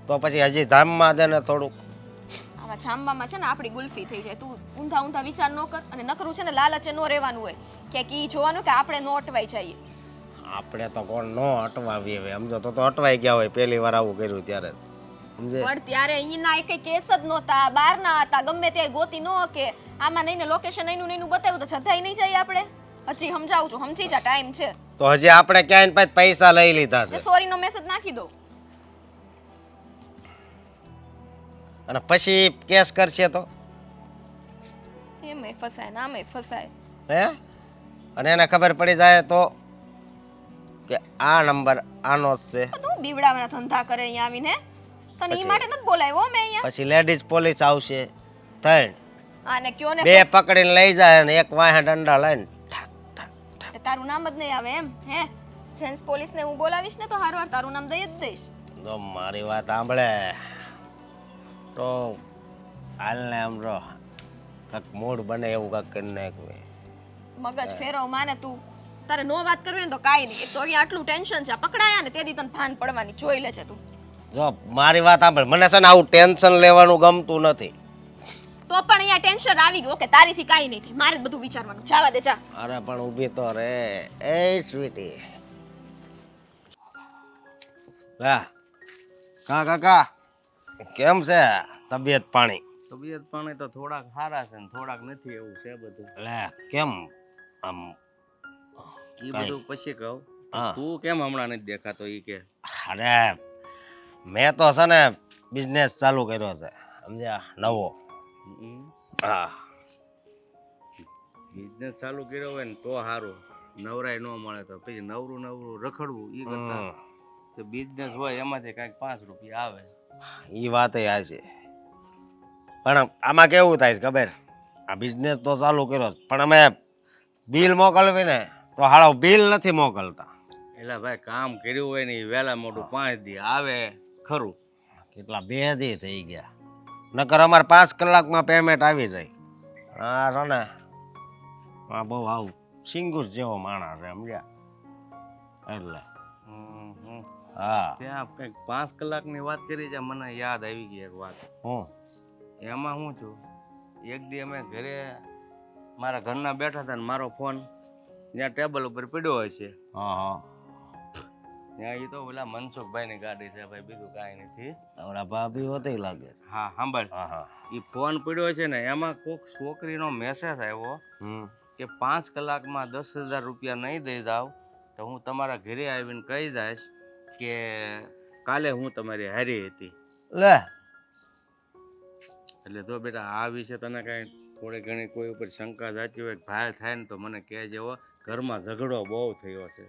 તો પછી હજી ધામમાં દે ને થોડુંક આવા જામવામાં છે ને આપણી ગુલ્ફી થઈ જાય. તું ઊંધા ઊંધા વિચાર ન કર, અને નકરું છે ને લાલચે ન રહેવાનું હોય કે ઈ જોવાનું કે આપણે નો અટવાઈ જઈએ. આપણે તો કોણ નો અટવાવી હવે સમજો તો અટવાઈ ગયા હોય પહેલી વાર આવું કર્યું ત્યારે જ. સમજે પણ ત્યારે અહીંના કઈ કેસ જ નહોતા, બહારના હતા, ગમે તે ગોતી ન કે આમાં નહીં ને લોકેશન અહીંનું બતાવ્યું તો જધાઈ નહીં જાય આપણે. હજી સમજાવું છું, સમજી જા, ટાઈમ છે. તો હજી આપણે ક્યાંય ને પાછા પૈસા લઈ લીધા છે સોરી નો મેસેજ નાખી દો. અને પછી કેસ કરશે તો એમાંય ફસાય ને આમાંય ફસાય. હે અને એને ખબર પડી જાય તો કે આ નંબર આનો જ છે તો તું બીવડાવાના ધંધા કરે અહીંયા આવીને. તને ઈ માટે નથી બોલાવ્યો મેં અહીંયા. પછી લેડીઝ પોલીસ આવશે ત્રણ આને કયો ને બે પકડીને લઈ જાય ને એક વાહે દંડા લઈને કે તારું નામ જ નહીં આવે એમ હે જેન્ટ્સ પોલીસને હું બોલાવીશ ને તો હારવાર તારું નામ દઈ જ દઈશ. જો મારી વાત સાંભળે તો હાલને આમ જો કાંઈક મૂડ બને એવું કાંઈક કરી નાખવું. મગજ ફેરવ માને તું તારે નો વાત કરવી ને તો કાંઈ નહીં. એક તો અહીંયા આટલું ટેન્શન છે પકડાયા ને તેથી તને ભાન પડવાની જોઈ લેજે તું. જો મારી વાત સાંભળ, મને છે ને આવું ટેન્શન લેવાનું ગમતું નથી. તો પણ અહીંયા ટેન્શન આવી ગયું ઓકે તારીથી કાંઈ નહીં થાય મારે જ બધું વિચારવાનું જાવા દે જા. અરે પણ ઊભી તો રે એ સ્વીટી. લા કાકા કેમ છે તબિયત પાણી? તબિયત પાણી તો થોડાક સારા છે ને થોડાક નથી એવું છે બધું. લે કેમ આમ એ બધું પછી કહું. હા. તું કેમ હમણાં નથી દેખાતો ઈ કે? અરે મેં તો છે ને બિઝનેસ ચાલુ કર્યો છે સમજ્યા, નવો. હા બિઝનેસ ચાલુ કર્યો હોય ને તો સારું, નવરાય ન મળે તો પછી નવરું રખડવું ઈ કરતા બિઝનેસ હોય એમાંથી કાંઈક 5 રૂપિયા આવે. એ વાત આ છે, પણ આમાં કેવું થાય છે ખબર? આ બિઝનેસ તો ચાલુ કર્યો છે, પણ અમે બિલ મોકલવી ને તો હાળો બિલ નથી મોકલતા. એટલે ભાઈ કામ કર્યું હોય ને એ વહેલા મોટું 5 દી આવે ખરું. કેટલા 2 દી થઈ ગયા, નકર અમારે 5 કલાકમાં પેમેન્ટ આવી જાય. હા રો ને આ બહુ આવું સિંગુર જેવો માણસ છે સમજ્યા એટલે. હા ત્યાં કંઈક 5 કલાકની વાત કરી છે, મને યાદ આવી ગઈ એક વાત. હું એમાં હું છું, એક દી અમે ઘરે મારા ઘરના બેઠા હતા ને મારો ફોન ત્યાં ટેબલ ઉપર પડ્યો હોય છે. હા ત્યાં એ તો ઓલા મનસુખભાઈની ગાડી છે ભાઈ, બીજું કાંઈ નથી. આવડા ભાભી હોતી લાગે. હા સાંભળ, હા એ ફોન પડ્યો છે ને એમાં કોઈક છોકરીનો મેસેજ આવ્યો કે 5 કલાકમાં 10,000 રૂપિયા નહીં દઈ જાવ તો હું તમારા ઘરે આવીને કહી દઈશ કે કાલે હું તમારી હારી હતી. લે એટલે જો બેટા આ વિશે તને કાંઈ થોડી ઘણી કોઈ ઉપર શંકા જાતી હોય ભાઈ થાય ને તો મને કહેજે હો, ઘરમાં ઝઘડો બહુ થયો છે.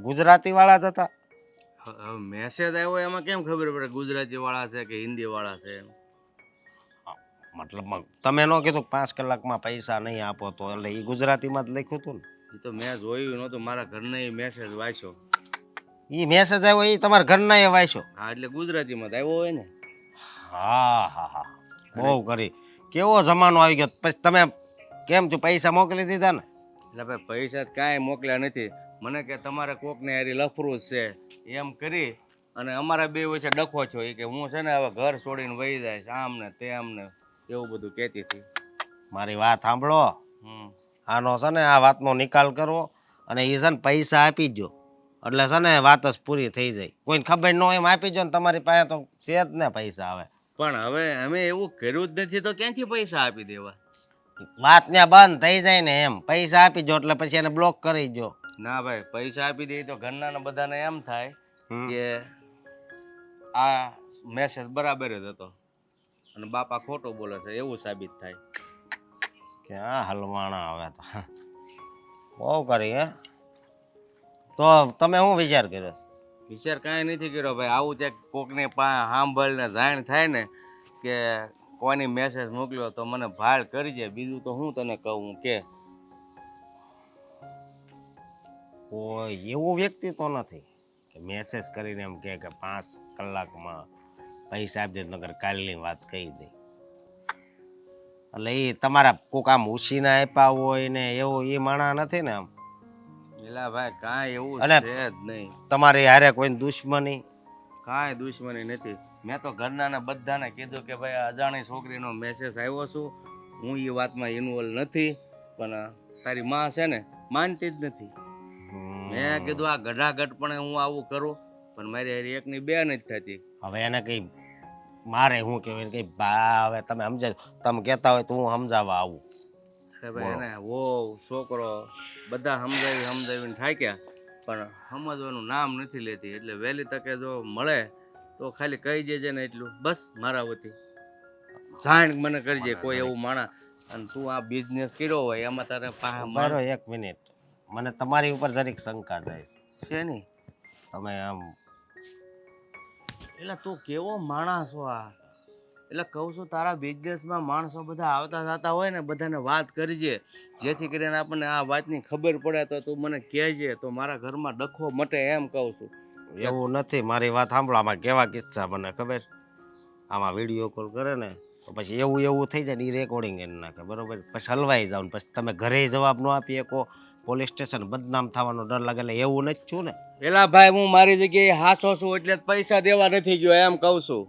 ગુજરાતી વાળા જ હતા? હવે મેસેજ આવ્યો એમાં કેમ ખબર પડે ગુજરાતી વાળા છે કે હિન્દી વાળા છે? મતલબ તમે ન કીધું 5 કલાકમાં પૈસા નહીં આપો તો, એટલે એ ગુજરાતીમાં જ લખ્યું હતું ને? એ તો મેં જોયું નહોતું, મારા ઘરને એ મેસેજ વાંચ્યો. એ મેસેજ આવ્યો એ તમારા ઘરના એ વાંચ્યો? હા એટલે ગુજરાતીમાં જ આવ્યો હોય ને. હા બહુ કરી. કેવો જમાનો આવી ગયો, પછી તમે કેમ છો પૈસા મોકલી દીધા ને? એટલે ભાઈ પૈસા જ કાંઈ મોકલ્યા નથી, મને કે તમારે કોકને હારી લફરું જ છે એમ કરી અને અમારા બે વચ્ચે ડખો છો. એ કે હું છે ને હવે ઘર છોડીને વહી જાય આમ ને તેમ ને એવું બધું કહેતી હતી. મારી વાત સાંભળો, આનો છે ને આ વાતનો નિકાલ કરવો અને એ છે ને પૈસા આપી દો એટલે છે ને વાત જ પૂરી થઈ જાય. કોઈને ખબર ન હોય એમ આપી દો ને તમારી પાસે તો છે જ ને પૈસા. આવે પણ હવે અમે એવું કર્યું જ નથી તો ક્યાંથી પૈસા આપી દેવા? વાત ત્યાં બંધ થઈ જાય ને એમ. પૈસા આપી દો એટલે પછી એને બ્લોક કરી દો. ના ભાઈ પૈસા આપી દઈએ તો ઘરના ને બધાને એમ થાય કે આ મેસેજ બરાબર જ હતો અને બાપા ખોટો બોલે છે એવું સાબિત થાય. ક્યાં હલવાણા હવે તો બહુ કરી હે. તો તમે શું વિચાર કર્યો છે? વિચાર કાંઈ નથી કર્યો ભાઈ, આવું છે કોકની પાસે સાંભળીને જાણ થાય ને કે કોઈની મેસેજ મોકલ્યો તો મને ભાળ કરજે, બીજું તો હું તને કહું કે કોઈ એવું વ્યક્તિ તો નથી કે મેસેજ કરીને એમ કે 5 કલાકમાં પૈસા આપી દે નગર કાલની વાત કહી દે. એટલે એ તમારા કોક આમ ઉછીને આપ્યા હોય ને એવું એ માણા નથી ને આમ? એલા ભાઈ કાંઈ એવું અને છે જ નહીં. તમારી હારે કોઈ દુશ્મની? કાંઈ દુશ્મની નથી. મેં તો ઘરનાને બધાને કીધું કે ભાઈ અજાણી છોકરીનો મેસેજ આવ્યો છું, હું એ વાતમાં ઇન્વોલ્વ નથી, પણ તારી માં છે ને માનતી જ નથી. મેં કીધું આ ગઢાગઢ પણ હું આવું કરું પણ મારી હારી એકની બે નથી થતી. હવે એને કઈ મારે શું કહેવાય કઈ બા હવે તમે સમજાય, તમે કહેતા હોય તો હું સમજાવવા આવું. અરે ભાઈ એને વો છોકરો બધા સમજાવીને થાક્યા પણ સમજવાનું નામ નથી લેતી. એટલે વહેલી તકે જો મળે તો ખાલી કહી દેજે ને એટલું બસ મારા વતી જાણ મને કરજે કોઈ એવું માણસ. અને તું આ બિઝનેસ કર્યો હોય એમાં તારે મારો 1 મિનિટ, મને તમારી ઉપર જરીક શંકા જાય છે નહીં. તમે આમ એટલે તું કેવો માણસ છો? આ એટલે કહું છું તારા બિઝનેસમાં માણસો બધા આવતા જતા હોય ને બધાને વાત કરજે, જેથી કરીને આપણને આ વાતની ખબર પડે તો તું મને કહેજે તો મારા ઘરમાં ડખો મટે એમ કહું છું. એવું નથી, મારી વાત સાંભળો. આમાં કેવા કિસ્સા બને ખબર? આમાં વિડીયો કોલ કરે ને તો પછી એવું થઈ જાય ને એ રેકોર્ડિંગ કરી નાખે, બરોબર? પછી હલવાઈ જાવ ને પછી તમે ઘરે જવાબ ન આપી શકો, પોલીસ સ્ટેશન બદનામ થવાનો ડર લાગે. એટલે એવું નથી છું ને. એલા ભાઈ હું મારી જગ્યાએ હાસો છું એટલે જ પૈસા દેવા નથી ગયો એમ કહું છું.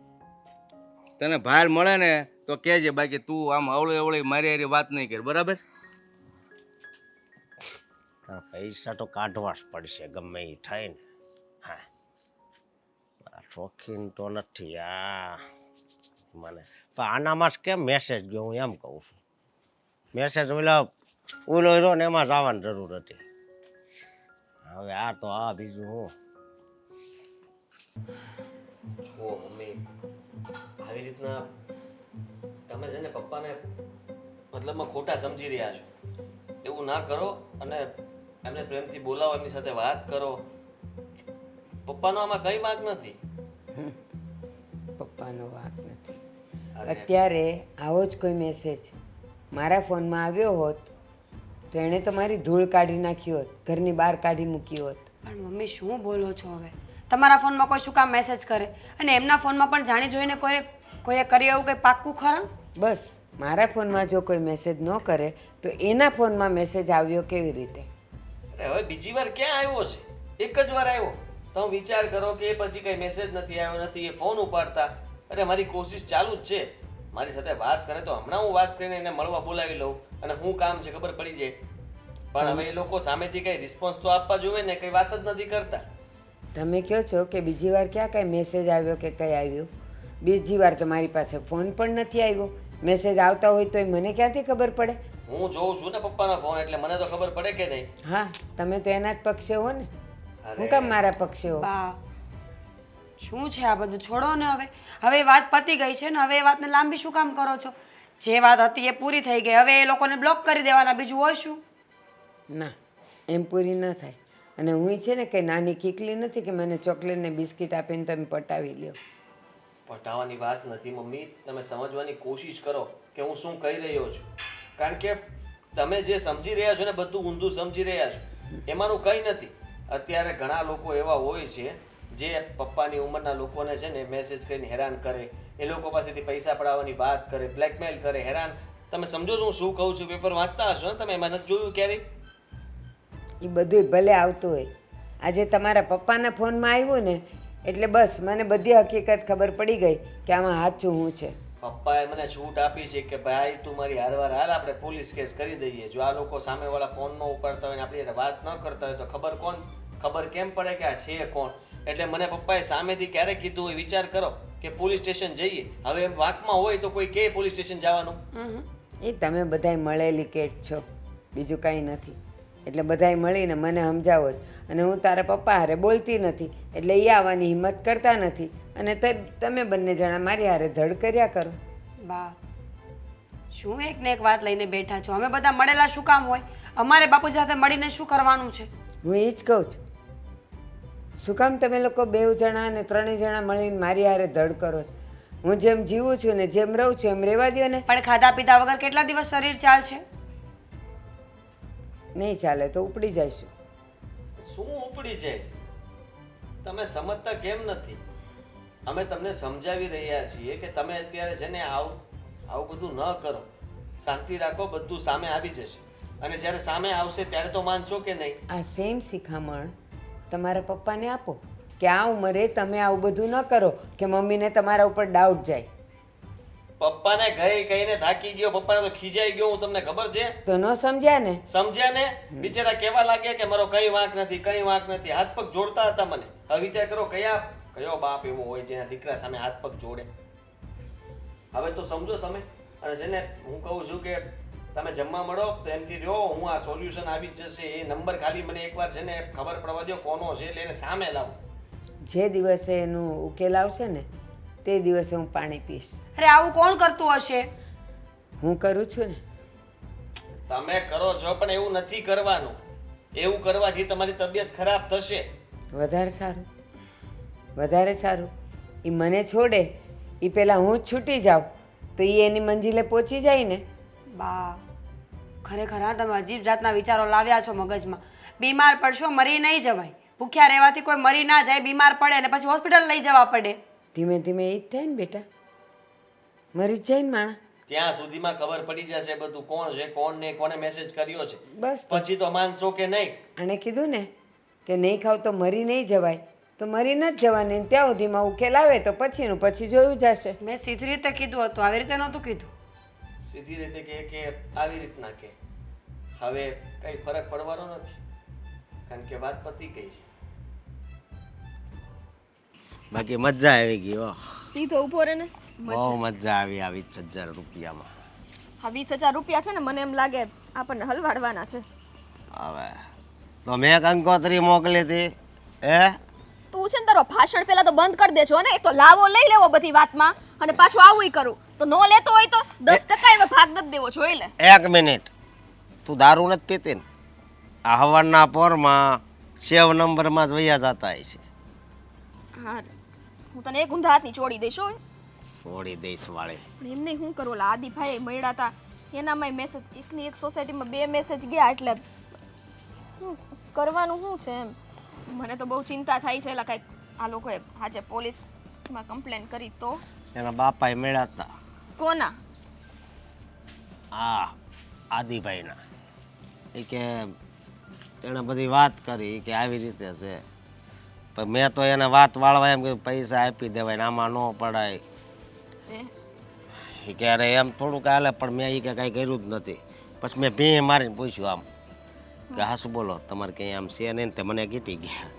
તને ભાર મળે ને તો કહેજે, બાકી તું આમ અવળી અવળી મારી હારી વાત નહીં કર, બરાબર? પૈસા તો કાઢવા જ પડશે ગમે એ થાય ને. હા, શોખીન તો નથી આ મને. પણ આનામાં જ કેમ મેસેજ ગયો હું એમ કહું છું. મેસેજ ઓલો રહ્યો ને એમાં જવાની જરૂર હતી. હવે આ તો આ બીજું હું. જુઓ મમ્મી, આવી રીતના તમે છે ને પપ્પાને મતલબમાં ખોટા સમજી રહ્યા છો. એવું ના કરો અને એમને પ્રેમથી બોલાવો, એમની સાથે વાત કરો. પપ્પાનો આમાં કઈ વાંક નથી. પપ્પાનો વાંક નથી. અરે. અત્યારે આવો જ કોઈ મેસેજ મારા ફોનમાં આવ્યો હોત તો એણે તો મારી ધૂળ કાઢી નાખી હોત, ઘરની બહાર કાઢી મૂકી હોત. પણ મમ્મી શું બોલો છો હવે? તમારા ફોનમાં કોઈ શું કામ મેસેજ કરે? અને એમના ફોનમાં પણ જાણી જોઈને કોઈએ કર્યું એવું કંઈ પાક્કું ખરા? બસ મારા ફોનમાં જો કોઈ મેસેજ ન કરે તો એના ફોનમાં મેસેજ આવ્યો કેવી રીતે? અરે હવે બીજી વાર ક્યાં આવ્યો છે? એક જ વાર આવ્યો. તમે વિચાર કરો કે એ પછી કઈ મેસેજ નથી આવ્યો, નથી એ ફોન ઉપાડતા. અરે મારી કોશિશ ચાલુ જ છે. મારી સાથે વાત કરે તો હમણાં હું વાત કરીને એને મળવા બોલાવી લઉં અને શું કામ છે ખબર પડી જાય. પણ હવે એ લોકો સામેથી કઈ રિસ્પોન્સ તો આપવા જોઈએ ને, કઈ વાત જ નથી કરતા. તમે કહો છો કે બીજી વાર ક્યાં કાંઈ મેસેજ આવ્યો કે કંઈ આવ્યું? બીજી વાર તો મારી પાસે ફોન પણ નથી આવ્યો. મેસેજ આવતા હોય તો મને ક્યાંથી ખબર પડે? હું જોઉં છું ને પપ્પાનો ફોન, એટલે મને તો ખબર પડે કે નહીં? હા, તમે તો એના જ પક્ષે હો ને. અરે. હું કામ મારા પક્ષે હો? બા શું છે આ બધું? છોડો ને હવે. હવે એ વાત પતી ગઈ છે ને, હવે એ વાતને લાંબી શું કામ કરો છો? જે વાત હતી એ પૂરી થઈ ગઈ. હવે એ લોકોને બ્લોક કરી દેવાના, બીજું હોય શું? ના, એમ પૂરી ન થાય. અને હું છે ને કંઈ નાની કીકલી નથી કે મને ચોકલેટ ને બિસ્કિટ આપીને તમે પટાવી લ્યો. પટાવવાની વાત નથી મમ્મી, તમે સમજવાની કોશિશ કરો કે હું શું કહી રહ્યો છું. કારણ કે તમે જે સમજી રહ્યા છો ને બધું ઊંધું સમજી રહ્યા છો. એમાંનું કંઈ નથી. અત્યારે ઘણા લોકો એવા હોય છે જે પપ્પાની ઉંમરના લોકોને છે ને મેસેજ કરીને હેરાન કરે, એ લોકો પાસેથી પૈસા પડાવવાની વાત કરે, બ્લેકમેલ કરે, હેરાન. તમે સમજો છો હું શું કહું છું? પેપર વાંચતા હશો ને તમે, એમાં નથી જોયું ક્યારેય? એ બધુંય ભલે આવતું હોય. આજે તમારા પપ્પાના ફોનમાં આવ્યું ને એટલે બસ મને બધી હકીકત ખબર પડી ગઈ કે આમાં સાચું હું છે. પપ્પાએ મને છૂટ આપી છે કે ભાઈ તું મારી હારવાર હાલ, આપણે પોલીસ કેસ કરી દઈએ. જો આ લોકો સામેવાળા ફોન ન ઉપાડતા હોય ને આપણી હારે વાત ન કરતા હોય તો ખબર કેમ પડે કે આ છે કોણ? એટલે મને પપ્પાએ સામેથી ક્યારે કીધું હોય વિચાર કરો કે પોલીસ સ્ટેશન જઈએ. હવે એમ વાંકમાં હોય તો કોઈ કે પોલીસ સ્ટેશન જવાનું? એ તમે બધાય મળેલી કેટ છો, બીજું કાંઈ નથી. એટલે બધાય મળીને મને સમજાવો જ. અને હું તારા પપ્પા હારે બોલતી નથી એટલે એ આવવાની હિંમત કરતા નથી. અને તમે બંને જણા મારી હારે ધડ કર્યા કરો. બા શું એક ને એક વાત લઈને બેઠા છો? અમે બધા મળેલા શું કામ હોય? અમારે બાપુ સાથે મળીને શું કરવાનું છે? હું એ જ કહું છું. શું કામ તમે લોકો 2 જણા અને 3 જણા મળીને મારી હારે ધડ કરો છો? હું જેમ જીવું છું ને જેમ રહું છું એમ રહેવા દો ને. પણ ખાધા પીધા વગર કેટલા દિવસ શરીર ચાલશે? નહીં ચાલે તો ઉપડી જઈશું. શું ઉપડી જાય? તમે સમજતા કેમ નથી? અમે તમને સમજાવી રહ્યા છીએ કે તમે અત્યારે છે ને આવું બધું ન કરો, શાંતિ રાખો, બધું સામે આવી જશે. અને જ્યારે સામે આવશે ત્યારે તો માનશો કે નહીં? આ સેમ શિખામણ તમારા પપ્પાને આપો કે આ ઉંમરે તમે આવું બધું ન કરો કે મમ્મીને તમારા ઉપર ડાઉટ જાય. પપ્પાને કહીને થાકી ગયો, પપ્પાને તો ખીજાઈ ગયો હું, તમને ખબર છે? તો ન સમજ્યા ને? સમજ્યા ને? બિચારા કેવા લાગે કે મારો કઈ વાંક નથી, કઈ વાંક નથી. હાથ પગ જોડતા હતા મને. હવે વિચાર કરો કયો બાપ એવો હોય જેના દીકરા સામે હાથ પગ જોડે? હવે તો સમજો તમે. અને છે ને હું કહું છું કે તમે જમવા મળો તો એમથી રહ્યો, હું આ સોલ્યુશન આવી જ જશે. એ નંબર ખાલી મને એકવાર છે ને ખબર પડવા દો કોનો છે એટલે એને સામે લાવો. જે દિવસે એનું ઉકેલ આવશે ને તે દિવસે હું પાણી પીશ. અરે આવું કોણ કરતું હશે? હું કરું છું ને. તમે કરો છો પણ એવું નથી કરવાનું. એવું કરવાથી તમારી તબિયત ખરાબ થશે. વધારે સારું, વધારે સારું. એ મને છોડે એ પહેલાં હું જ છૂટી જાઉં તો એ એની મંજિલે પહોંચી જાય ને. બા ખરેખર હા તમે અજીબ જાતના વિચારો લાવ્યા છો મગજમાં. બીમાર પડશો મરી નહીં જવાય. ભૂખ્યા રહેવાથી કોઈ મરી ના જાય, બીમાર પડે અને પછી હોસ્પિટલ લઈ જવા પડે. ધીમે ધીમે એ જ થાય ને બેટા, મરી જ જાય ને માણસ. ત્યાં સુધીમાં ખબર પડી જશે બધું કોણ છે કોણ ને કોને મેસેજ કર્યો છે. બસ પછી તો માનશો કે નહીં. આણે કીધું ને કે નહીં ખાવ તો મરી નહીં જવાય, તો મરી ન જ જવાની. ત્યાં સુધીમાં ઉકેલ આવે તો પછીનું પછી જોયું જશે. મેં સીધી રીતે કીધું હતું, આવી રીતે નહોતું કીધું. સીધી રીતે કે આવી રીતના કે હવે કઈ ફરક પડવાનો નથી, કારણ કે વાત પતી ગઈ છે. બાકી મજા આવી ગઈ હો, સીધો ઊભો રહે ને. બહુ મજા આવી આ 20,000 રૂપિયામાં. હા 20,000 રૂપિયા છે ને, મને એમ લાગે આપણને હલવાડવાના છે. હવે તો મેં કંકોત્રી મોકલી હતી તું છે ને તારો ભાષણ પેલા તો બંધ કરી દેજો ને. એક તો લાવો લઈ લેવો બધી વાતમાં અને પાછું આવું કરું તો નો લેતો હોય તો 10% એવો ભાગ નથી દેવો, જોઈ લે. 1 મિનિટ, તું દારૂ નથી પીતી ને? આ હવારના પોરમાં સેવ નંબરમાં જ વયા જતા હશે. હા હું તને એક ઊંધા હાથની ચોડી દઈશ હો. છોડી દઈશ વાળે. પણ એમ નહીં, શું કરું? ઓલા આદિભાઈ મળ્યા હતા એનામાં મેસેજ, એકની એક સોસાયટીમાં 2 મેસેજ ગયા, એટલે શું કરવાનું શું છે એમ. મને તો બહુ ચિંતા થાય છે. એટલે કાંઈક આ લોકોએ આજે પોલીસમાં કમ્પ્લેન કરી તો? એના બાપાએ મળ્યા હતા. કોના? આ આદિભાઈના. એ કે એણે બધી વાત કરી કે આવી રીતે છે, પણ મેં તો એને વાત વાળવા એમ કે પૈસા આપી દેવાય ને આમાં ન પડાય. એ કે અરે એમ થોડુંક હાલે, પણ મેં એ કે કાંઈ કર્યું જ નથી. પછી મેં ભીં મારીને પૂછ્યું આમ કે હા શું બોલો તમારે કંઈ આમ છે નહીં ને? તે મને કીટી ગયા.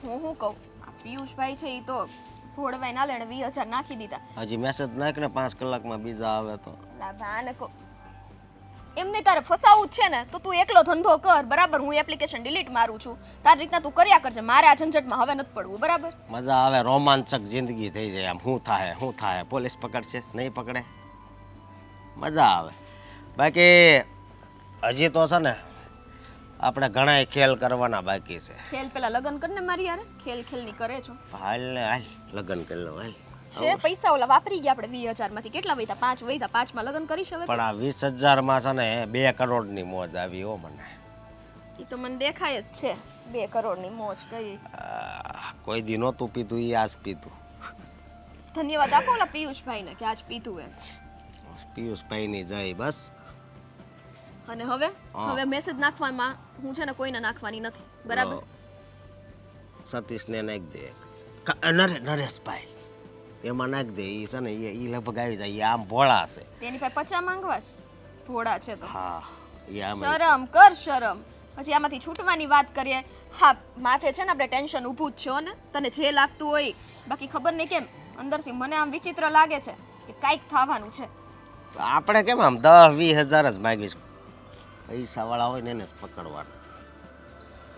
હું શું કહું, આ પિયુષભાઈ છે એ તો ભોળવાઈ ના લેણે 20,000 નાખી દીધા. હજી મેસેજ નાખ ને 5 કલાકમાં બીજા આવે તો. લા ભાને કહો એમને તારે ફસાવું જ છે ને તો તું એકલો ધંધો કર, બરાબર? હું એપ્લિકેશન ડિલીટ મારું છું, તારી રીતના તું કર્યા કરજે. મારે આ ઝંઝટમાં હવે નથી પડવું, બરાબર? મજા આવે, રોમાંચક જિંદગી થઈ જાય. આમ શું થાય પોલીસ પકડશે નહીં પકડે, મજા આવે. બાકી હજી તો છે ને આપણે ઘણા ખેલ કરવાના બાકી છે. ખેલ પેલા લગન કરને મારી યાર. ખેલની કરે છો. હાલ ને હાલ લગ્ન કરી લો હાલ. છે પૈસા ઓલા વાપરી ગયા આપણે 20,000 માંથી. કેટલા વૈધા? 5 વૈધા. 5માં લગન કરીશ હવે. પણ આ 20,000 માં છે ને 2 કરોડની મોજ આવી હો મને. એ તો મને દેખાય જ છે 2 કરોડની મોજ કઈ. કોઈ દી નહોતું પીધું એ આજ પીધું. ધન્યવાદ આપો ઓલા પિયુષભાઈને કે આજ પીધું એમ. પિયુષભાઈની જય બસ. અને હવે મેસેજ નાખવામાં હું છે ને કોઈને નાખવાની નથી, બરાબર? સતીશને નાખ દે. નરેશભાઈ એમાં નાખ દે. એ છે ને એ લગભગ આવી જાય. એ આમ ભોળા છે. તેની પાસે 50 માંગવા છે? ભોળા છે તો. હા એ આમ શરમ કર, શરમ. પછી આમાંથી છૂટવાની વાત કરીએ. હા માથે છે ને આપણે ટેન્શન ઊભું જ છે ને, તને જે લાગતું હોય. બાકી ખબર નહીં કેમ અંદરથી મને આમ વિચિત્ર લાગે છે કે કાંઈક થવાનું છે. આપણે કેમ આમ 10-20,000 જ માગીશ. પૈસા વાળા હોય ને એને જ પકડવાના.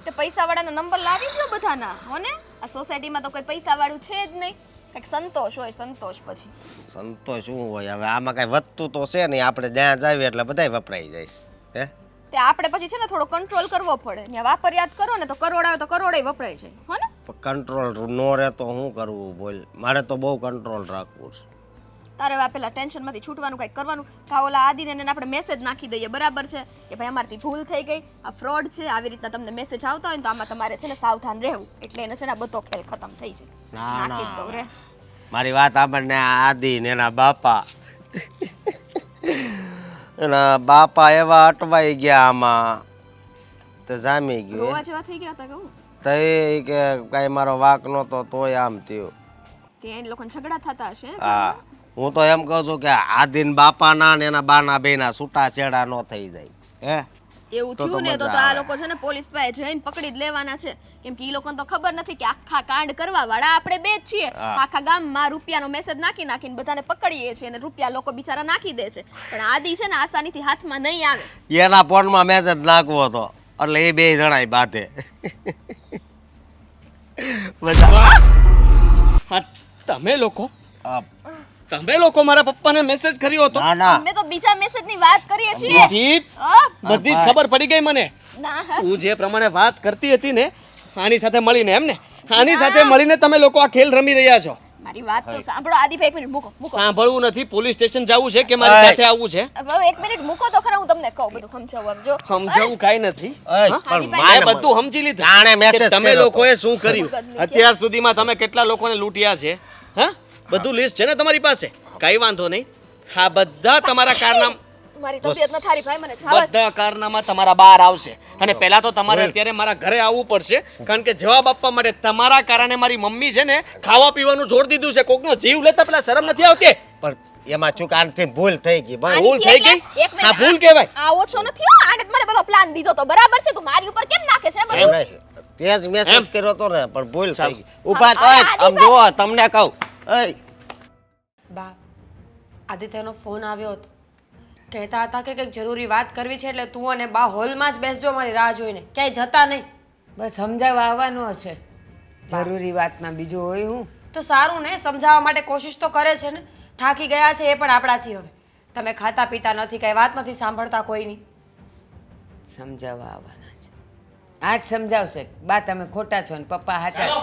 તે પૈસા વાળાના નંબર લાવી દો બધાના હો ને. આ સોસાયટીમાં તો કોઈ પૈસા વાળું છે જ નહીં. કંઈક સંતોષ હોય, સંતોષ. પછી સંતોષ શું હોય હવે? આમાં કાંઈ વધતું તો છે નહીં. આપણે જ્યાં જાવીએ એટલે બધાય વપરાઈ જાય છે. તે આપણે પછી છે ને થોડો કંટ્રોલ કરવો પડે. ત્યાં વાપરિયાત કરો ને તો કરોડ આવે તો કરોડે વપરાય જાય હો ને. કંટ્રોલ નો રહે તો શું કરવું બોલ? મારે તો બહુ કંટ્રોલ રાખવું છે. તારે આ પેલા ટેન્શનમાંથી છૂટવાનું કંઈક કરવાનું. કા ઓલા આદિને એને આપણે મેસેજ નાખી દઈએ, બરાબર છે? કે ભાઈ અમારથી ભૂલ થઈ ગઈ, આ ફ્રોડ છે, આવી રીતના તમને મેસેજ આવતા હોય ને તો આમાં તમારે છે ને સાવધાન રહેવું. એટલે એને છે ને બધો ખેલ ખતમ થઈ જાય. ના નાખી જ દઉં રે. મારી વાત આપણને આદિ ને એના બાપા એવા અટવાઈ ગયા આમાં તો જામી ગયું. રોવા જેવા થઈ ગયા હતા કહું. તો એ કે કાંઈ મારો વાક નહોતો તોય આમ થયું. તે એ લોકોને ઝઘડા થતા હશે. હા હું તો એમ કહું છું કે આદિન બાપાના ને એના બાના બેના છૂટા છેડા ન થઈ જાય. એવું થયું ને તો આ લોકો છે ને પોલીસ પાસે જઈને પકડી જ લેવાના છે. કેમ કે એ લોકોને તો ખબર નથી કે આખા કાંડ કરવા વાળા આપણે બે જ છીએ. આખા ગામમાં રૂપિયાનો મેસેજ નાખીને બધાને પકડીએ છીએ અને રૂપિયા લોકો બિચારા નાખી દે છે. પણ આદિ છે ને આસાનીથી હાથમાં નહીં આવે. એના ફોનમાં મેસેજ નાખવો હતો એટલે એ 2 જણાય બાધે. તમે લોકો મારા પપ્પાને મેસેજ કર્યો હતો? ના ના અમે તો બીજા મેસેજની વાત કરીએ છીએ. બધી જ ખબર પડી ગઈ મને. ના તું જે પ્રમાણે વાત કરતી હતી ને આની સાથે મળીને, એમ ને આની સાથે મળીને તમે લોકો આ ખેલ રમી રહ્યા છો. મારી વાત તો સાંભળો આદિભાઈ, એક મિનિટ મૂકો મૂકો. સાંભળવું નથી, પોલીસ સ્ટેશન જવું છે કે મારી સાથે આવવું છે? હવે એક મિનિટ મૂકો તો ખરા, હું તમને કહું બધું સમજાવું. આમ જો સમજાવું કાંઈ નથી. ઓય, હા? પણ મેં માને બધું સમજી લીધું જાણે કે message તમે કર્યો લોકોએ શું કર્યું. મગજની અત્યાર સુધીમાં તમે કેટલા લોકોને લૂંટ્યા છે? હા, બધું લિસ્ટ છે ને તમારી પાસે? કાંઈ વાંધો નહીં. હા, બધા તમારા કારનામા મારી તબિયત ન થારી ભાઈ, મને જવા દે. બધા કારનામા તમારા બહાર આવશે અને પહેલા તો તમારે અત્યારે મારા ઘરે આવવું પડશે, કારણ કે જવાબ આપવા માટે તમારા કારણે મારી મમ્મી છે ને ખાવા પીવાનું છોડી દીધું છે. કોકનો જીવ લેતા પેલા શરમ નથી આવતી? પણ એમાં ચૂકાનથી ભૂલ થઈ ગઈ ભાઈ. ભૂલ થઈ ગઈ? એક મિનિટ, હા, ભૂલ કહેવાય. આ ઓછો નથી હો. આને જ મને બધો પ્લાન દીધો તો બરાબર છે, તું મારી ઉપર કેમ નાખે છે એમ બધું? નહીં, તે જ મેસેજ કર્યો તો ને, પણ ભૂલ થઈ ગઈ. ચાલ. ઊભા તો અરે, આમ જુઓ, તમને કહું. ઓય, બા આદિત્યનો ફોન આવ્યો હતો, કહેતા હતા કે કંઈક જરૂરી વાત કરવી છે, એટલે તું અને બા હોલમાં જ બેસજો મારી રાહ જોઈને, ક્યાંય જતા નહીં. બસ સમજાવવા આવવાનું હશે જરૂરી વાતમાં, બીજું હોય હું. તો સારું ને, સમજાવવા માટે કોશિશ તો કરે છે ને. થાકી ગયા છે એ પણ આપણાથી. હવે તમે ખાતા પીતા નથી, કઈ વાત નથી સાંભળતા કોઈની. સમજાવવા આવવાના છે. આજ સમજાવશે બા તમે ખોટા છો ને પપ્પા સાચા છે.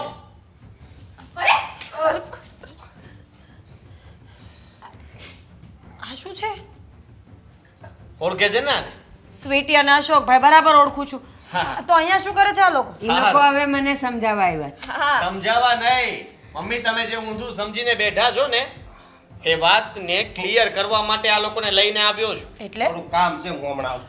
આ શું છે? ઓળખે છે ને આને? સ્વીટી અને અશોકભાઈ બરાબર ઓળખું છું. તો અહીંયા શું કરે છે આ લોકો? એ લોકો હવે મને સમજાવવા આવ્યા છે. હા, સમજાવવા નહીં મમ્મી, તમે જે ઊંધું સમજીને બેઠા છો ને એ વાતને ક્લિયર કરવા માટે આ લોકોને લઈને આવ્યો છું. એટલે થોડું કામ છે, હું હમણાં આવું.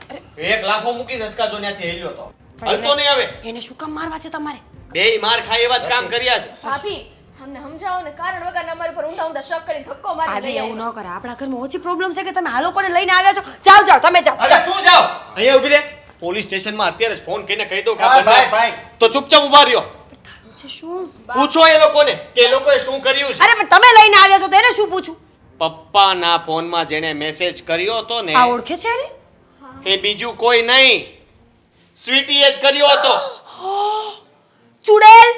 એક લાખો મૂકી ધસકા જો ત્યાંથી હેલ્યો તો પણ હલતો નહીં હવે. એને શું કામ મારવા છે તમારે? બેય માર ખાય એવા જ કામ કર્યા છે. ભાભી અમને સમજાવો ને, કારણ વગર અમારી પર ઊંધા ઊંધા શક કરીને ધક્કો મારી આદિ લઈ એવું આવ્યા. ન કરે. આપણા ઘરમાં ઓછી પ્રોબ્લેમ છે કે તમે આ લોકોને લઈને આવ્યા છો. જાઓ જાઓ, તમે જાઓ. અરે શું જાવ? અહીંયા ઊભી રહે. પોલીસ સ્ટેશનમાં અત્યારે જ ફોન કરીને કહી દો કે આ હા, ભાઈ, બંને ભાઈ. તો ચૂપચાપ ઊભા રહ્યો. થયું છે શું? પૂછો એ લોકોને કે એ લોકોએ શું કર્યું છે. અરે પણ તમે લઈને આવ્યા છો તો એને શું પૂછું? પપ્પાના ફોનમાં જેણે મેસેજ કર્યો હતો ને આ ઓળખે છે એને? એ બીજું કોઈ નહીં, સ્વીટીએ જ કર્યો હતો. ચુડેલ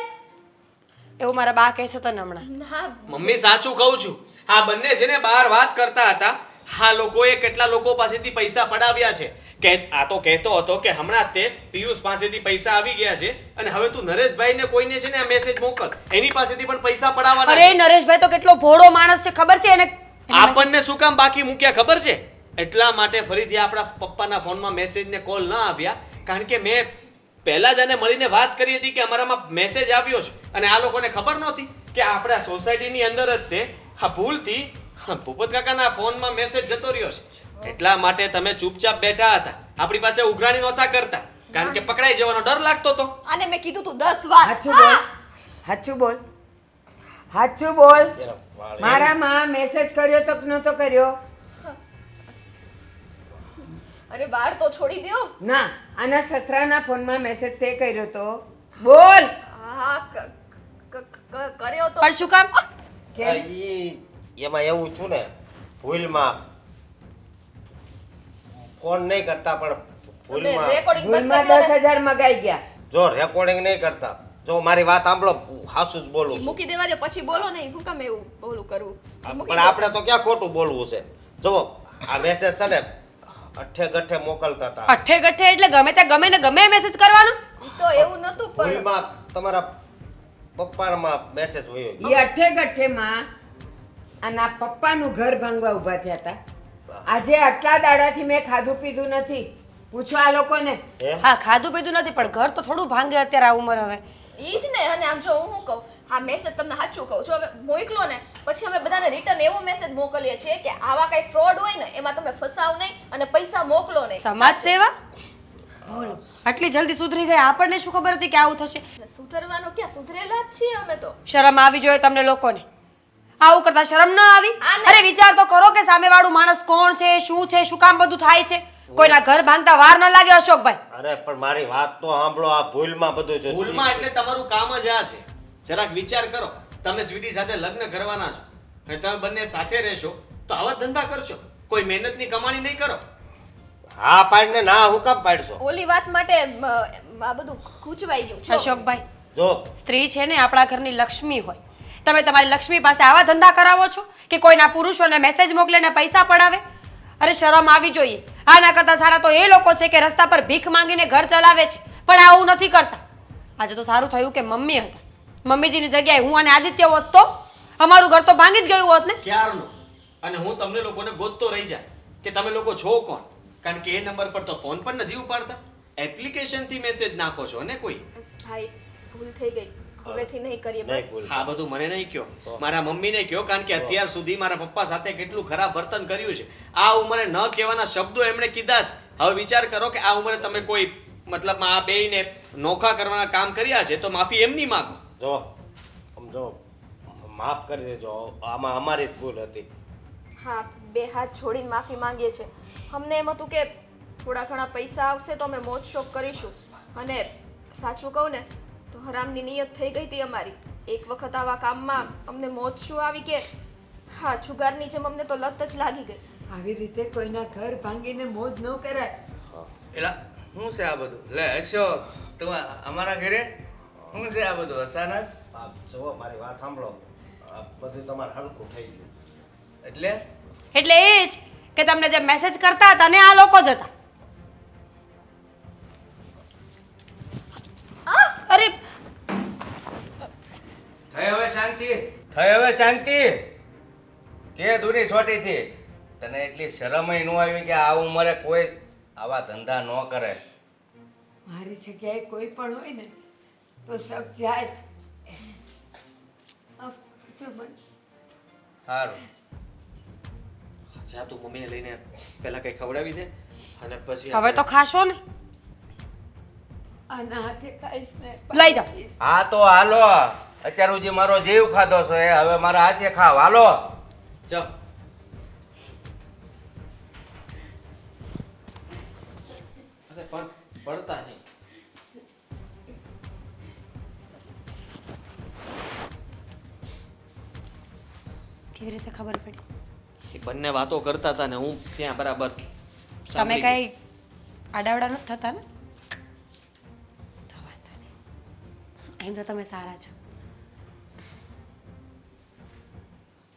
એવું મારા બા કહેશે તને હમણાં. હા, મમ્મી સાચું કહું છું, આ બંને છે ને બહાર વાત કરતા હતા. આ લોકોએ કેટલા લોકો પાસેથી પૈસા પડાવ્યા છે કે આ તો કહેતો હતો કે હમણાં જ તે પિયુષ પાસેથી પૈસા આવી ગયા છે અને હવે તું નરેશભાઈને કોઈને છે ને આ મેસેજ મોકલ, એની પાસેથી પણ પૈસા પડાવવાના અરે છે. નરેશભાઈ તો કેટલો ભોળો માણસ છે ખબર છે એને? આપણને શું કામ બાકી મૂક્યા ખબર છે? એટલા માટે ફરીથી આપણા પપ્પાના ફોનમાં મેસેજ ને કોલ ન આવ્યા, કારણ કે મેં પહેલા જ આને મળીને વાત કરી હતી કે અમારામાં મેસેજ આવ્યો છે અને આ લોકોને ખબર નહોતી કે આપણા સોસાયટીની અંદર જ તે આ ભૂલથી ભૂપત કાકાના ફોનમાં મેસેજ જતો રહ્યો છે. એટલા માટે તમે ચૂપચાપ બેઠા હતા, આપણી પાસે ઉઘરાણી નહોતા કરતા, કારણ કે પકડાઈ જવાનો ડર લાગતો હતો. આને મેં કીધું તું 10 વાર. સાચું બોલ, સાચું બોલ, સાચું બોલ. એનો વાળ. મારામાં મેસેજ કર્યો તો કે નહોતો કર્યો? અરે બાર તો છોડી દ્યો. ના, આના સસરાના ફોનમાં મેસેજ તે કર્યો તો બોલ. હા, કર્યો તો. પણ શું કામ? હા, એમાં એવું છું ને, ભૂલમાં ફોન નહીં કરતા, પણ ભૂલમાં રેકોર્ડિંગ બંધ ભૂલમાં કરી લો ને. 10,000 મગાઈ ગયા. જો રેકોર્ડિંગ નહીં કરતા, જો મારી વાત સાંભળો, હાસું જ બોલું છું. મૂકી દેવા દે, પછી બોલો નહીં. હું કામ એવું બોલું કરવું? મૂકી પણ દો. આપણે તો ક્યાં ખોટું બોલવું છે. જો આ મેસેજ છે ને અઠ્ઠે ગઠ્ઠે મોકલતા હતા. અઠ્ઠે ગઠ્ઠે એટલે ગમે ત્યાં ગમે ને ગમે મેસેજ કરવાનો? ઈ તો એવું નતું પણ ભૂલમાં તમારા પપ્પામાં મેસેજ હોય. ઈ અઠે ગઠ્ઠેમાં આના પપ્પાનું ઘર ભાંગવા ઊભા થયા હતા. આજે આટલા દાડાથી મેં ખાધું પીધું નથી. પૂછો આ લોકોને. હા, ખાધું પીધું નથી પણ ઘર તો થોડું ભાંગે અત્યારે આ ઉંમર. હવે ઈ જ ને. અને આમ જો હું શું કહું, આ મેસેજ તમને સાચું કહું છું, હવે મોકલો ને પછી અમે બધાને રિટર્ન એવો મેસેજ મોકલીએ છીએ કે આવા કઈ ફ્રોડ હોય ને એમાં તમે ફસાવ નહીં અને પૈસા મોકલો નહીં. સમાજ સેવા બોલો, આટલી જલ્દી સુધરી ગયા? આપણને શું ખબર હતી કે આવું થશે? સુધરવાનું ક્યાં, સુધરેલા જ છીએ અમે તો. શરમ આવી જોઈએ તમને લોકોને. આવું કરતા શરમ ન આવી? આને- અરે વિચાર તો કરો કે સામેવાળું માણસ કોણ છે, શું છે, શું કામ બધું થાય છે. કોઈના ઘર ભાંગતા વાર ન લાગે અશોકભાઈ? અરે પણ મારી વાત તો સાંભળો, આ ભૂલમાં બધું છે. ભૂલમાં એટલે તમારું કામ જ આ છે. જરાક વિચાર કરો, તમે સ્વીટી સાથે લગ્ન કરવાના છો અને તમે બંને સાથે રહેશો તો આવા જ ધંધા કરશો, કોઈ મહેનતની કમાણી નહીં કરો. હા પાડીને ના હું કામ પાડશો? ઓલી વાત માટે આ બધું ખૂંચવાઈ ગયું છે. અશોકભાઈ, જો સ્ત્રી છે ને આપણા ઘરની લક્ષ્મી હોય. તમે તમારી લક્ષ્મી પાસે આવા ધંધા કરાવો છો કે કોઈના પુરુષોને મેસેજ મોકલે ને પૈસા પડાવે? અરે શરમ આવી જોઈએ. આના કરતા સારા તો એ લોકો છે કે રસ્તા પર ભીખ માંગીને ઘર ચલાવે છે, પણ આવું નથી કરતા. આજે તો સારું થયું કે મમ્મી હતા, મમ્મીજીની જગ્યાએ હું અને આદિત્ય હોત તો અમારું ઘર તો ભાંગી જ ગયું હોત ને. ક્યારનો. અને હું તમને લોકોને ગોતતો રહી જાય કે તમે લોકો છો કોણ, કારણ કે એ નંબર પર તો ફોન પણ નથી ઉપાડતા, એપ્લિકેશનથી મેસેજ નાખો છો ને કોઈ. બસ ભાઈ ભૂલ થઈ ગઈ, હવેથી નહીં કરીએ બસ. નહીં ભૂલ. હા બધું મને નહીં કહો, મારા મમ્મીને કહો, કારણ કે અત્યાર સુધી મારા પપ્પા સાથે કેટલું ખરાબ વર્તન કર્યું છે. આ ઉંમરે ન કહેવાના શબ્દો એમણે કીધા છે. હવે વિચાર કરો કે આ ઉંમરે તમે કોઈ મતલબ આ બેયને નોખા કરવાના કામ કર્યા છે તો માફી એમની માંગો. જો સમજો, માફ કરી દેજો, આમાં અમારી જ ભૂલ હતી. હા, બે હાથ જોડીને માફી માંગીએ છે. અમને એમ હતું કે થોડા ઘણા પૈસા આવશે તો અમે મોજ શોખ કરીશું, અને સાચું કહું ને તો હરામની નિયત થઈ ગઈ હતી અમારી. એક વખત આવા કામમાં અમને મોજ શું આવી કે હા, જુગારની જેમ અમને તો લત જ લાગી ગઈ. આવી રીતે કોઈના ઘર ભાંગીને મોજ ન કરાય. એલા શું છે આ બધું? લે હશો તું અમારા ઘરે શું છે આ બધું? અચાનક આ જુઓ, મારી વાત સાંભળો, આ બધું તમારે હલકું થઈ ગયું. એટલે એટલે એ જ કે તમને જે મેસેજ કરતા હતા ને આ લોકો જ હતા. અરે થઈ હવે શાંતિ, થઈ હવે શાંતિ. કે દૂરી છોટીથી તને એટલી શરમય ન આવી કે આ ઉંમરે કોઈ આવા ધંધા ન કરે? મારી જગ્યાએ કોઈ પણ હોય ને તો શક જાય. માફ કરજો મને. સારું, જા તું મમ્મીને લઈને પહેલા કંઈ ખવડાવી દે અને પછી હવે તો ખાશો ને, આના હાથે ખાઈશ ને લઈ જાઓ. હા તો હાલો, અત્યાર સુધી મારો જીવ ખાધો છો એ હવે મારા હાથે ખાવ. હાલો જાઓ. અરે પણ પડતા નહીં. કેવી રીતે ખબર પડી? એ બંને વાતો કરતા હતા ને હું ત્યાં બરાબર તમે સાંભળી કઈ આડાવડા નથી થતા ને? તો વાંધો નહીં. એમ તો તમે સારા છો.